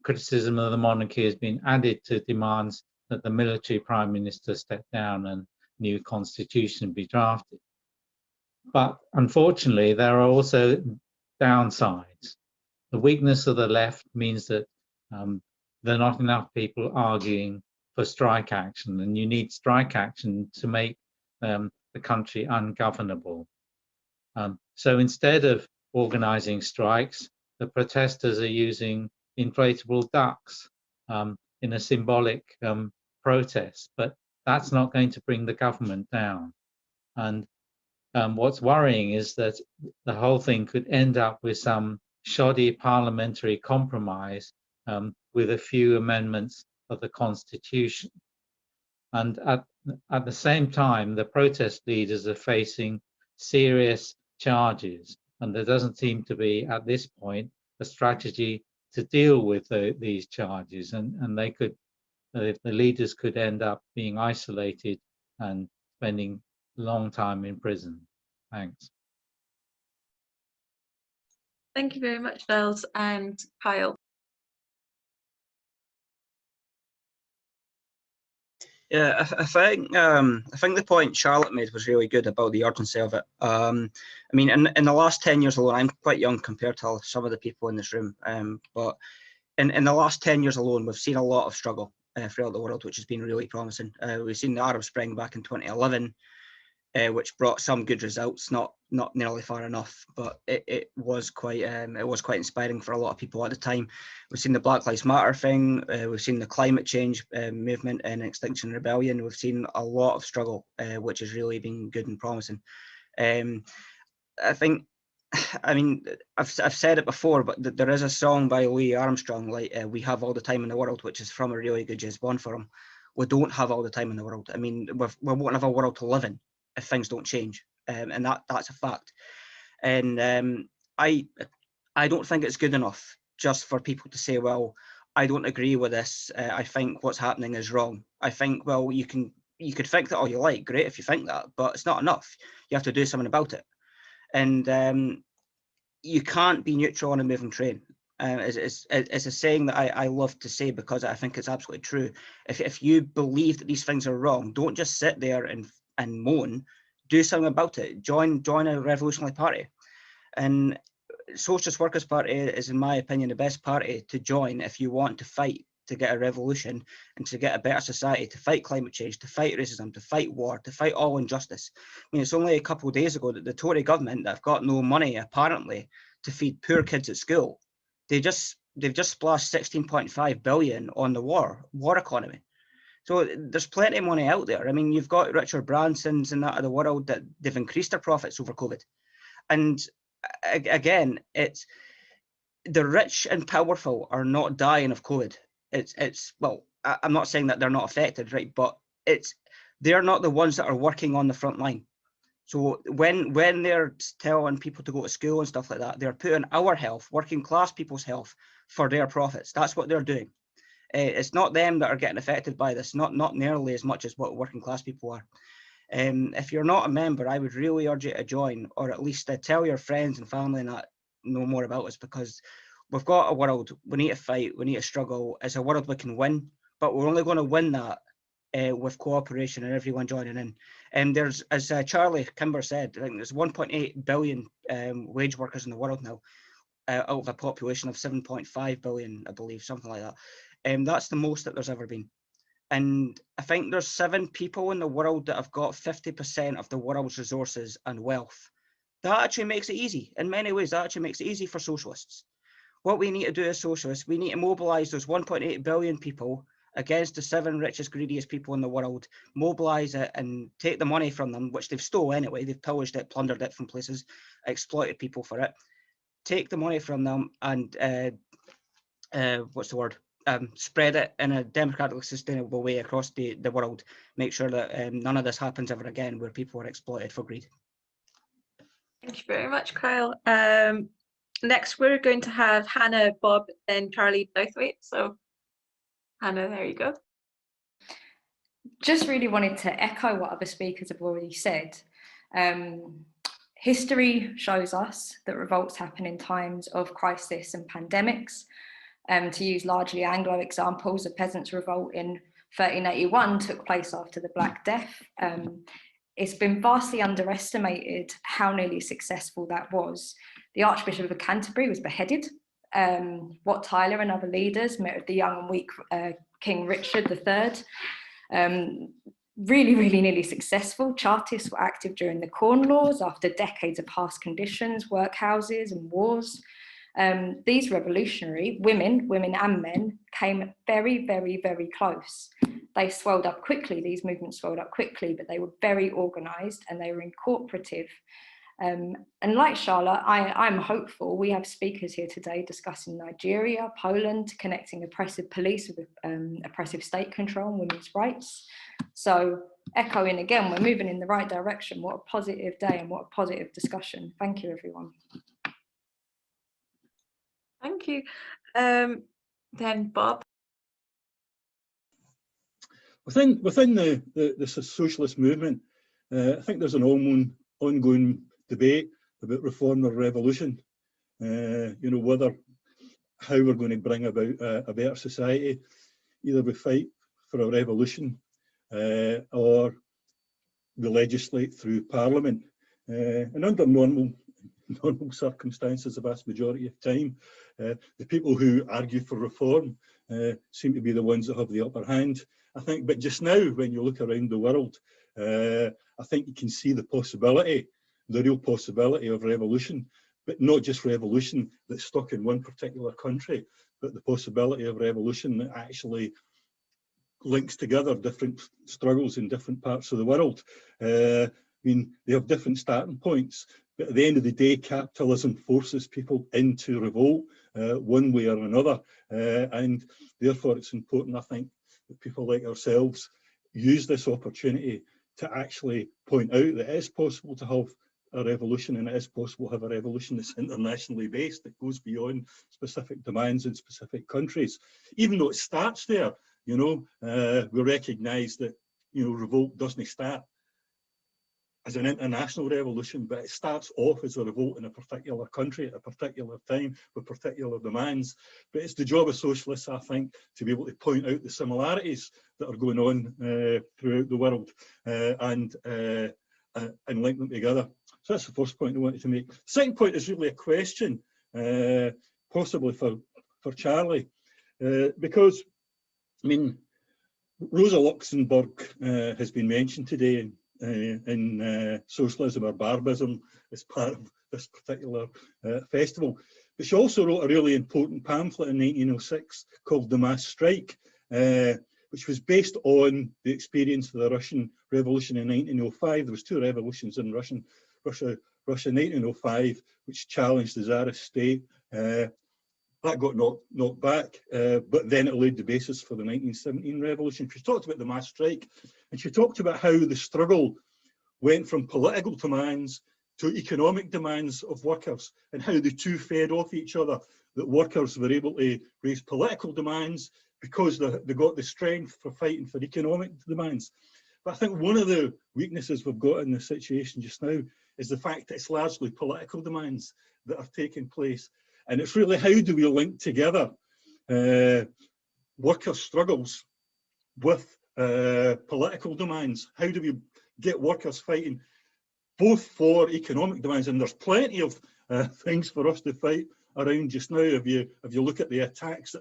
Criticism of the monarchy has been added to demands that the military prime minister step down and new constitution be drafted. But unfortunately, there are also downsides. The weakness of the left means that there are not enough people arguing for strike action, and you need strike action to make the country ungovernable. So instead of organizing strikes, the protesters are using inflatable ducks in a symbolic protest, but that's not going to bring the government down. And what's worrying is that the whole thing could end up with some shoddy parliamentary compromise with a few amendments of the constitution. And at the same time, the protest leaders are facing serious charges, and there doesn't seem to be, at this point, a strategy to deal with these charges, and they could, the leaders could end up being isolated and spending a long time in prison. Thanks. Thank you very much, Giles. And Kyle. Yeah, I think the point Charlotte made was really good about the urgency of it. I mean, in the last 10 years alone, I'm quite young compared to some of the people in this room, but in the last 10 years alone, we've seen a lot of struggle throughout the world, which has been really promising. We've seen the Arab Spring back in 2011, which brought some good results, not nearly far enough, but it was quite inspiring for a lot of people at the time. We've seen the Black Lives Matter thing, we've seen the climate change movement and Extinction Rebellion. We've seen a lot of struggle, which has really been good and promising. I think, I mean, I've said it before, but there is a song by Louis Armstrong, like "We Have All the Time in the World," which is from a really good James Bond film. We don't have all the time in the world. I mean, we won't have a world to live in if things don't change, and that's a fact. And I don't think it's good enough just for people to say, well, I don't agree with this. I think what's happening is wrong. I think, well, you could think that all you like, great if you think that, but it's not enough. You have to do something about it. And you can't be neutral on a moving train. It's a saying that I love to say because I think it's absolutely true. If you believe that these things are wrong, don't just sit there and moan. Do something about it. Join a revolutionary party. And Socialist Workers' Party is, in my opinion, the best party to join if you want to fight to get a revolution and to get a better society, to fight climate change, to fight racism, to fight war, to fight all injustice. I mean, it's only a couple of days ago that the Tory government that have got no money, apparently, to feed poor kids at school, they've just splashed 16.5 billion on the war economy. So there's plenty of money out there. I mean, you've got Richard Branson's and that of the world that they've increased their profits over COVID. And again, it's the rich and powerful are not dying of COVID. Well, I'm not saying that they're not affected, right? But they're not the ones that are working on the front line. So when they're telling people to go to school and stuff like that, they're putting our health, working class people's health, for their profits. That's what they're doing. It's not them that are getting affected by this, not nearly as much as what working class people are. If you're not a member, I would really urge you to join, or at least tell your friends and family and that know more about us, because we've got a world, we need to fight, we need to struggle. It's a world we can win, but we're only going to win that with cooperation and everyone joining in. And there's, as Charlie Kimber said, I think there's 1.8 billion wage workers in the world now, out of a population of 7.5 billion, I believe, something like that. That's the most that there's ever been. And I think there's 7 people in the world that have got 50% of the world's resources and wealth. That actually makes it easy. In many ways, that actually makes it easy for socialists. What we need to do as socialists, we need to mobilize those 1.8 billion people against the 7 richest, greediest people in the world, mobilize it and take the money from them, which they've stole anyway. They've pillaged it, plundered it from places, exploited people for it. Take the money from them and spread it in a democratically sustainable way across the world. Make sure that none of this happens ever again, where people are exploited for greed. Thank you very much, Kyle. Next, we're going to have Hannah, Bob, and Charlie Douthwaite. So, Hannah, there you go. Just really wanted to echo what other speakers have already said. History shows us that revolts happen in times of crisis and pandemics. To use largely Anglo examples, the Peasants' Revolt in 1381 took place after the Black Death. It's been vastly underestimated how nearly successful that was. The Archbishop of Canterbury was beheaded. Wat Tyler and other leaders met with the young and weak King Richard III. Really nearly successful. Chartists were active during the Corn Laws after decades of harsh conditions, workhouses and wars. These revolutionary women and men came very close. They swelled up quickly, these movements swelled up quickly, but they were very organised and they were incorporative. And like Charlotte, I'm hopeful. We have speakers here today discussing Nigeria, Poland, connecting oppressive police with oppressive state control and women's rights. So echoing again, we're moving in the right direction. What a positive day and what a positive discussion. Thank you, everyone. Thank you. Then Bob. Within the socialist movement, I think there's an ongoing debate about reform or revolution. Whether how we're going to bring about a better society. Either we fight for a revolution or we legislate through Parliament. And under normal circumstances, the vast majority of time, the people who argue for reform seem to be the ones that have the upper hand, I think. But just now, when you look around the world, I think you can see the real possibility of revolution, but not just revolution that's stuck in one particular country, but the possibility of revolution that actually links together different struggles in different parts of the world. I mean, they have different starting points, but at the end of the day, capitalism forces people into revolt one way or another. And therefore, it's important, I think, that people like ourselves use this opportunity to actually point out that it is possible to have a revolution, and it is possible to have a revolution that's internationally based, that goes beyond specific demands in specific countries. Even though it starts there, you know, we recognise that, you know, revolt doesn't start as an international revolution, but it starts off as a revolt in a particular country at a particular time with particular demands. But it's the job of socialists, I think, to be able to point out the similarities that are going on throughout the world and link them together. So that's the first point I wanted to make. The second point is really a question, possibly for Charlie, because, I mean, Rosa Luxemburg has been mentioned today in Socialism or Barbarism as part of this particular festival. But she also wrote a really important pamphlet in 1906 called The Mass Strike, which was based on the experience of the Russian Revolution in 1905. There was two revolutions in Russia in 1905, which challenged the Tsarist state. That got knocked back, but then it laid the basis for the 1917 revolution. She talked about the mass strike, and she talked about how the struggle went from political demands to economic demands of workers, and how the two fed off each other, that workers were able to raise political demands because they got the strength for fighting for economic demands. But I think one of the weaknesses we've got in the situation just now is the fact that it's largely political demands that are taking place. And it's really, how do we link together worker struggles with political demands? How do we get workers fighting both for economic demands? And there's plenty of things for us to fight around just now. If you look at the attacks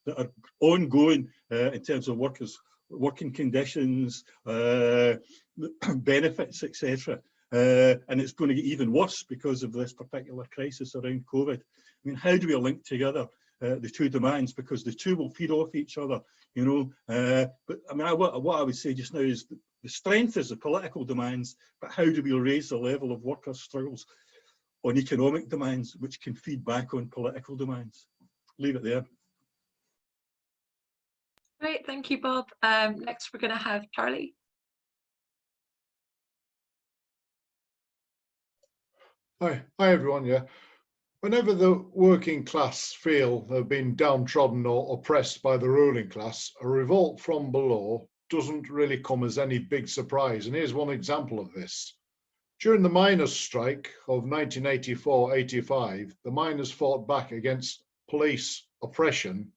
that are ongoing in terms of workers' working conditions, benefits, etc. And it's going to get even worse because of this particular crisis around COVID. I mean, how do we link together the two demands? Because the two will feed off each other, you know. But I mean, what I would say just now is the strength is the political demands, but how do we raise the level of workers' struggles on economic demands, which can feed back on political demands? Leave it there. Great, thank you, Bob. Next, we're going to have Charlie. Hi everyone. Yeah, whenever the working class feel they've been downtrodden or oppressed by the ruling class, a revolt from below doesn't really come as any big surprise. And here's one example of this. During the miners' strike of 1984-85, the miners fought back against police oppression.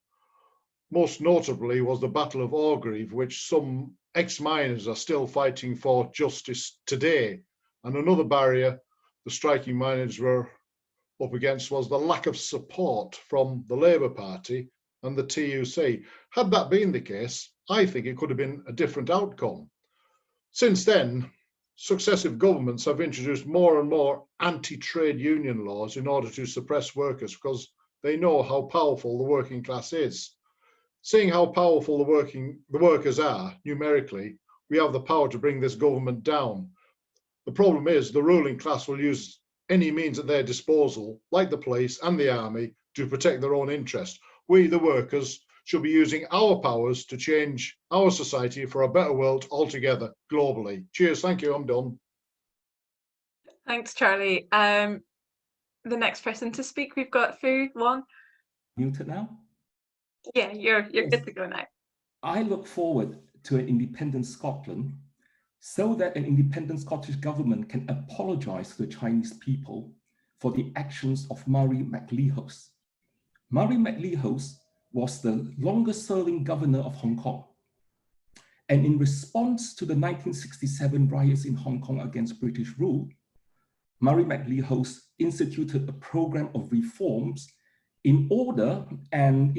Most notably was the Battle of Orgreave, which some ex-miners are still fighting for justice today. And another barrier the striking miners were up against was the lack of support from the Labour Party and the TUC. Had that been the case, I think it could have been a different outcome. Since then, successive governments have introduced more and more anti-trade union laws in order to suppress workers, because they know how powerful the working class is. Seeing how powerful the workers are numerically, we have the power to bring this government down. The problem is the ruling class will use any means at their disposal, like the police and the army, to protect their own interest. We, the workers, should be using our powers to change our society for a better world altogether, globally. Cheers, thank you, I'm done. Thanks, Charlie. The next person to speak, we've got Fu Wong. Muted now? Yeah, you're good to go now. I look forward to an independent Scotland so that an independent Scottish government can apologise to the Chinese people for the actions of Murray MacLehose. Murray MacLehose was the longest serving governor of Hong Kong. And in response to the 1967 riots in Hong Kong against British rule, Murray MacLehose instituted a program of reforms in order, and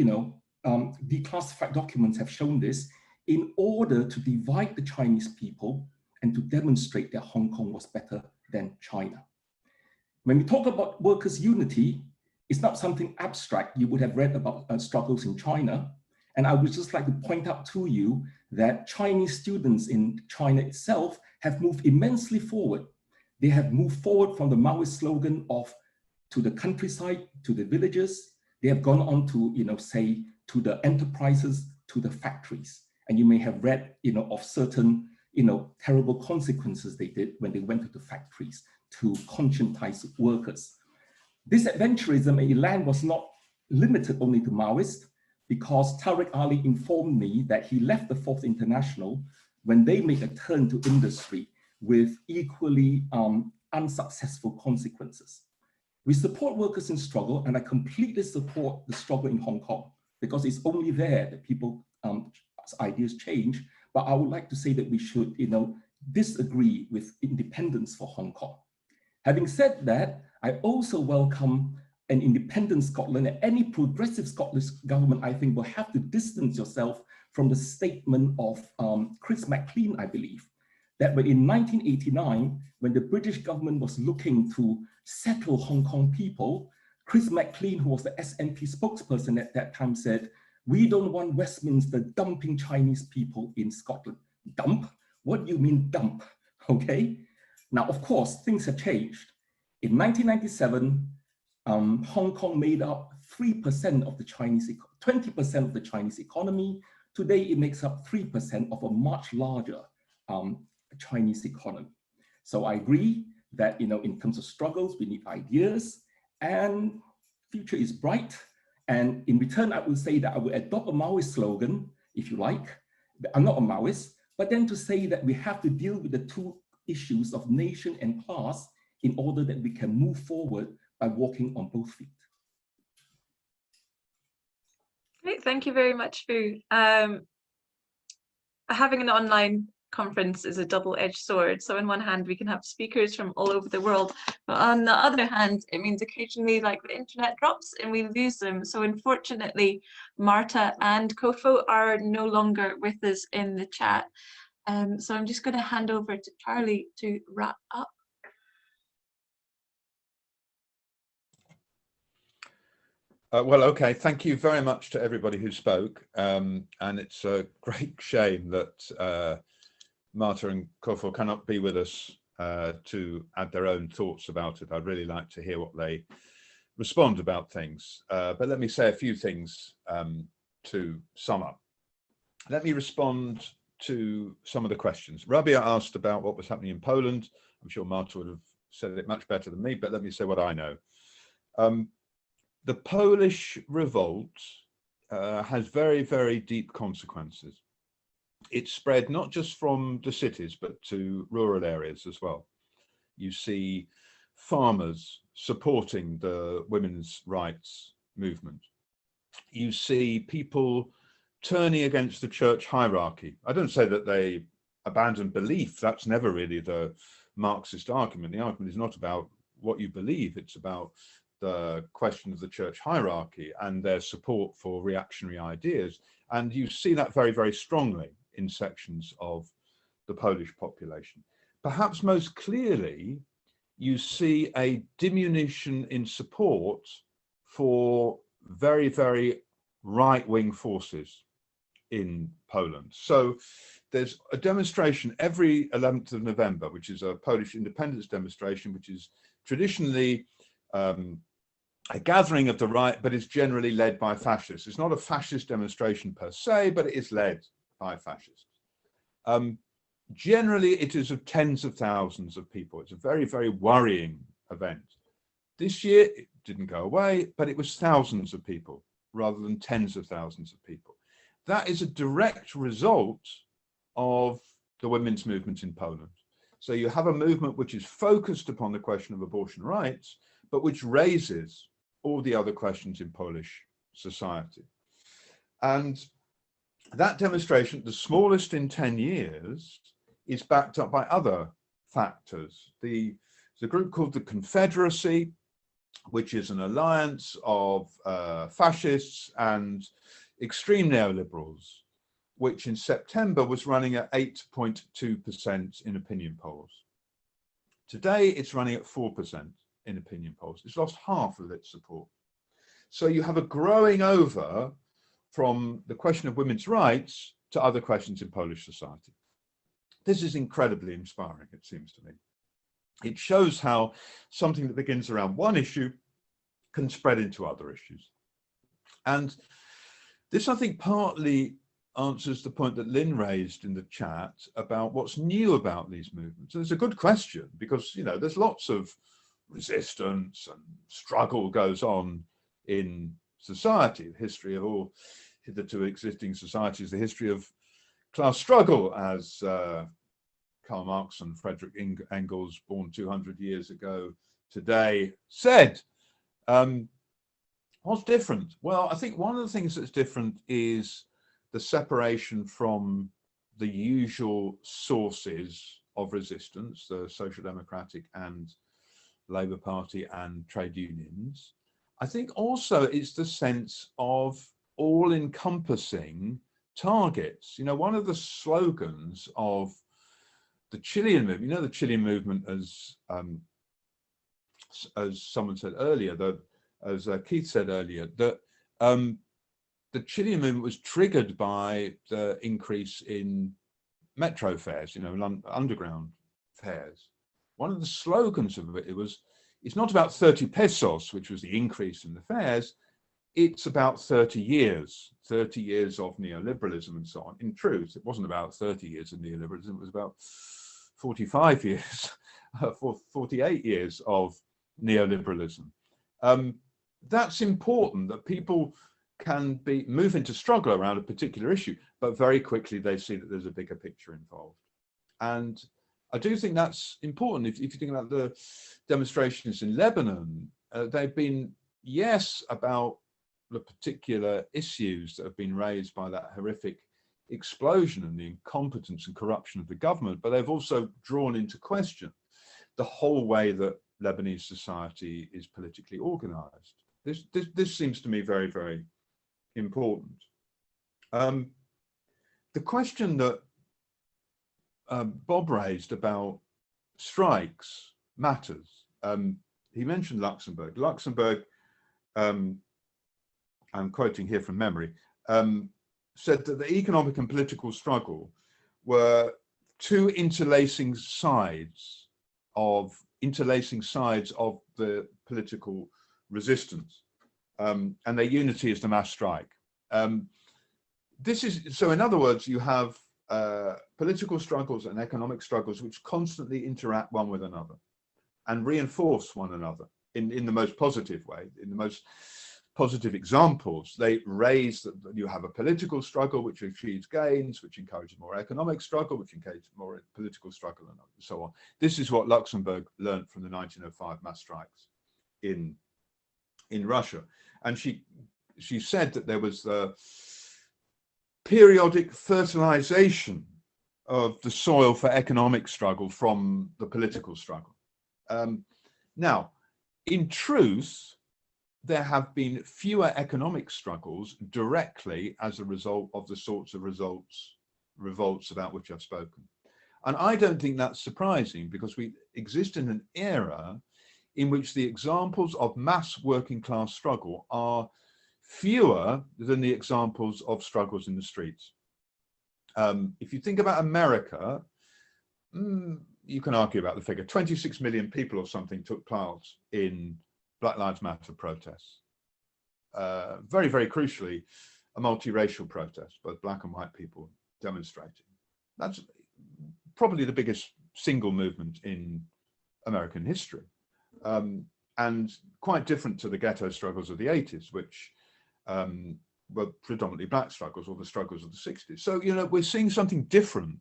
declassified documents have shown this, in order to divide the Chinese people and to demonstrate that Hong Kong was better than China. When we talk about workers' unity, it's not something abstract. You would have read about struggles in China. And I would just like to point out to you that Chinese students in China itself have moved immensely forward. They have moved forward from the Maoist slogan of to the countryside, to the villages. They have gone on to, say, to the enterprises, to the factories. And you may have read, of certain, terrible consequences they did when they went to the factories to conscientize workers. This adventurism in Iran was not limited only to Maoists, because Tariq Ali informed me that he left the Fourth International when they made a turn to industry with equally unsuccessful consequences. We support workers in struggle, and I completely support the struggle in Hong Kong, because it's only there that people ideas change. But I would like to say that we should, disagree with independence for Hong Kong. Having said that, I also welcome an independent Scotland, and any progressive Scottish government, I think, will have to distance yourself from the statement of Chris McLean, I believe, that in 1989, when the British government was looking to settle Hong Kong people, Chris McLean, who was the SNP spokesperson at that time, said, "We don't want Westminster dumping Chinese people in Scotland." Dump? What do you mean dump? Okay. Now, of course, things have changed. In 1997, Hong Kong made up 3% of the Chinese, 20% of the Chinese economy. Today, it makes up 3% of a much larger Chinese economy. So I agree that, in terms of struggles, we need ideas, and future is bright. And in return, I would say that I would adopt a Maoist slogan, if you like. I'm not a Maoist, but then to say that we have to deal with the two issues of nation and class in order that we can move forward by walking on both feet. Great, thank you very much, Fu. Having an online conference is a double-edged sword. So on one hand, we can have speakers from all over the world, but on the other hand, it means occasionally like the internet drops and we lose them. So unfortunately, Marta and Kofo are no longer with us in the chat. So I'm just going to hand over to Charlie to wrap up. Well, okay, thank you very much to everybody who spoke. And it's a great shame that Marta and Kofo cannot be with us to add their own thoughts about it. I'd really like to hear what they respond about things. But let me say a few things to sum up. Let me respond to some of the questions. Rabia asked about what was happening in Poland. I'm sure Marta would have said it much better than me, but let me say what I know. The Polish Revolt has very, very deep consequences. It spread not just from the cities, but to rural areas as well. You see farmers supporting the women's rights movement. You see people turning against the church hierarchy. I don't say that they abandon belief. That's never really the Marxist argument. The argument is not about what you believe. It's about the question of the church hierarchy and their support for reactionary ideas. And you see that very, very strongly in sections of the Polish population. Perhaps most clearly, you see a diminution in support for very, very right-wing forces in Poland. So there's a demonstration every 11th of November, which is a Polish independence demonstration, which is traditionally a gathering of the right, but is generally led by fascists. It's not a fascist demonstration per se, but it is led by fascists. Generally, it is of tens of thousands of people. It's a very, very worrying event. This year, it didn't go away, but it was thousands of people rather than tens of thousands of people. That is a direct result of the women's movement in Poland. So you have a movement which is focused upon the question of abortion rights, but which raises all the other questions in Polish society. And that demonstration, the smallest in 10 years, is backed up by other factors. There's a group called the Confederacy, which is an alliance of fascists and extreme neoliberals, which in September was running at 8.2% in opinion polls. Today, it's running at 4% in opinion polls. It's lost half of its support. So you have a growing over from the question of women's rights to other questions in Polish society. This is incredibly inspiring, it seems to me. It shows how something that begins around one issue can spread into other issues. And this, I think, partly answers the point that Lynn raised in the chat about what's new about these movements. And it's a good question because, you know, there's lots of resistance and struggle goes on in society. The history of all hitherto existing societies, the history of class struggle, as Karl Marx and Friedrich Engels, born 200 years ago today, said. What's different? Well, I think one of the things that's different is the separation from the usual sources of resistance, the Social Democratic and Labour Party and trade unions. I think also it's the sense of all-encompassing targets. You know, one of the slogans of the Chilean movement, you know, the Chilean movement, as someone said earlier, as Keith said earlier, that the Chilean movement was triggered by the increase in metro fares, you know, underground fares. One of the slogans of it was, it's not about 30 pesos, which was the increase in the fares, it's about 30 years of neoliberalism and so on. In truth, it wasn't about 30 years of neoliberalism, it was about 45 years, 48 years of neoliberalism. That's important, that people can move into struggle around a particular issue, but very quickly they see that there's a bigger picture involved. And I do think that's important. If you think about the demonstrations in Lebanon, they've been, yes, about the particular issues that have been raised by that horrific explosion and the incompetence and corruption of the government, but they've also drawn into question the whole way that Lebanese society is politically organized. This seems to me very, very important. The question that Bob raised about strikes matters. He mentioned Luxembourg. Luxembourg, I'm quoting here from memory, said that the economic and political struggle were two interlacing sides of the political resistance, and their unity is the mass strike. This is, so in other words, you have political struggles and economic struggles which constantly interact one with another and reinforce one another in the most positive way, in the most positive examples. They raise that you have a political struggle which achieves gains, which encourages more economic struggle, which encourages more political struggle, and so on. This is what Luxembourg learned from the 1905 mass strikes in Russia. And she said that there was the periodic fertilization of the soil for economic struggle from the political struggle. Now, in truth, there have been fewer economic struggles directly as a result of the sorts of revolts about which I've spoken. And I don't think that's surprising, because we exist in an era in which the examples of mass working class struggle are fewer than the examples of struggles in the streets. If you think about America, you can argue about the figure. 26 million people or something took part in Black Lives Matter protests. Very, very crucially, a multiracial protest, both black and white people demonstrating. That's probably the biggest single movement in American history, and quite different to the ghetto struggles of the 80s, which were predominantly black struggles, or the struggles of the 60s. So, you know, we're seeing something different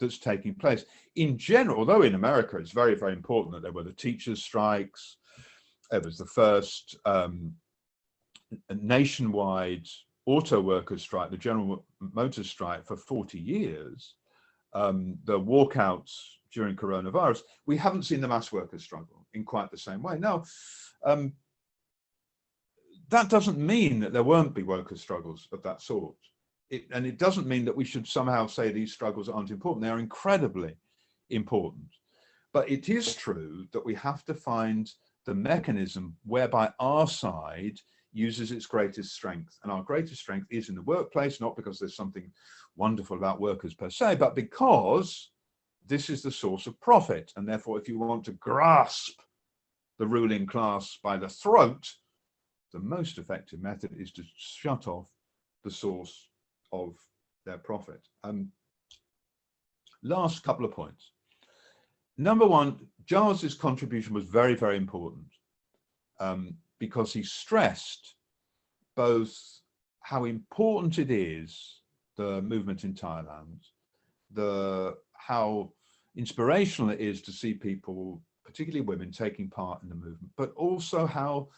that's taking place. In general, although in America it's very, very important that there were the teachers' strikes, it was the first nationwide auto workers strike, the General Motors strike for 40 years, the walkouts during coronavirus. We haven't seen the mass workers struggle in quite the same way. Now, that doesn't mean that there won't be workers' struggles of that sort. And it doesn't mean that we should somehow say these struggles aren't important. They are incredibly important. But it is true that we have to find the mechanism whereby our side uses its greatest strength. And our greatest strength is in the workplace, not because there's something wonderful about workers per se, but because this is the source of profit. And therefore, if you want to grasp the ruling class by the throat, the most effective method is to shut off the source of their profit. Last couple of points. Number one, Giles's contribution was very, very important because he stressed both how important it is, the movement in Thailand, how inspirational it is to see people, particularly women, taking part in the movement, but also how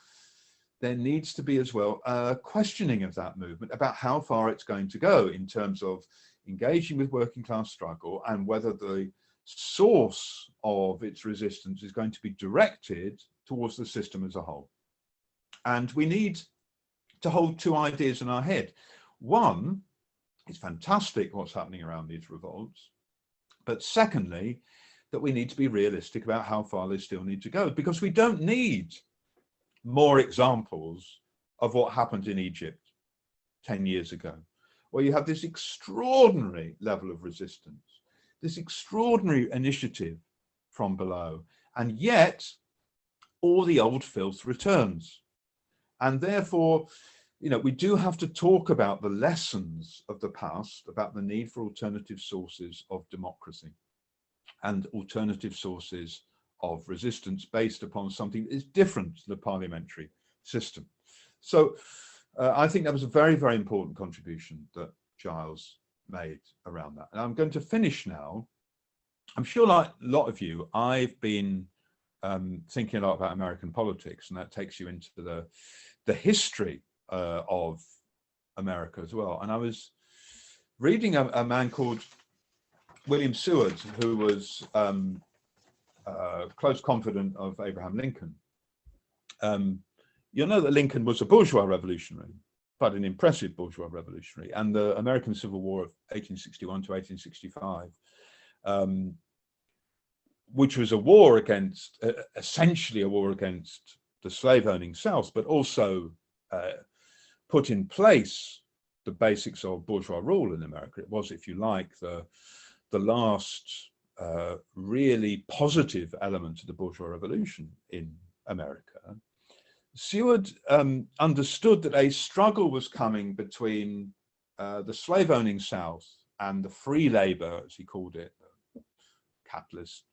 there needs to be as well a questioning of that movement about how far it's going to go in terms of engaging with working class struggle and whether the source of its resistance is going to be directed towards the system as a whole. And we need to hold two ideas in our head. One, it's fantastic what's happening around these revolts. But secondly, that we need to be realistic about how far they still need to go, because we don't need more examples of what happened in Egypt 10 years ago, where you have this extraordinary level of resistance, this extraordinary initiative from below, and yet all the old filth returns. And therefore, you know, we do have to talk about the lessons of the past, about the need for alternative sources of democracy and alternative sources of resistance based upon something that is different to the parliamentary system. So I think that was a very, very important contribution that Giles made around that. And I'm going to finish now. I'm sure, like a lot of you, I've been thinking a lot about American politics, and that takes you into the history of America as well. And I was reading a man called William Seward, who was close confidant of Abraham Lincoln. You'll know that Lincoln was a bourgeois revolutionary, but an impressive bourgeois revolutionary. And the American Civil War of 1861 to 1865, which was a war against, essentially a war against the slave-owning South, but also put in place the basics of bourgeois rule in America. It was, if you like, the last really positive element of the bourgeois revolution in America. Seward understood that a struggle was coming between the slave-owning South and the free labor, as he called it, capitalist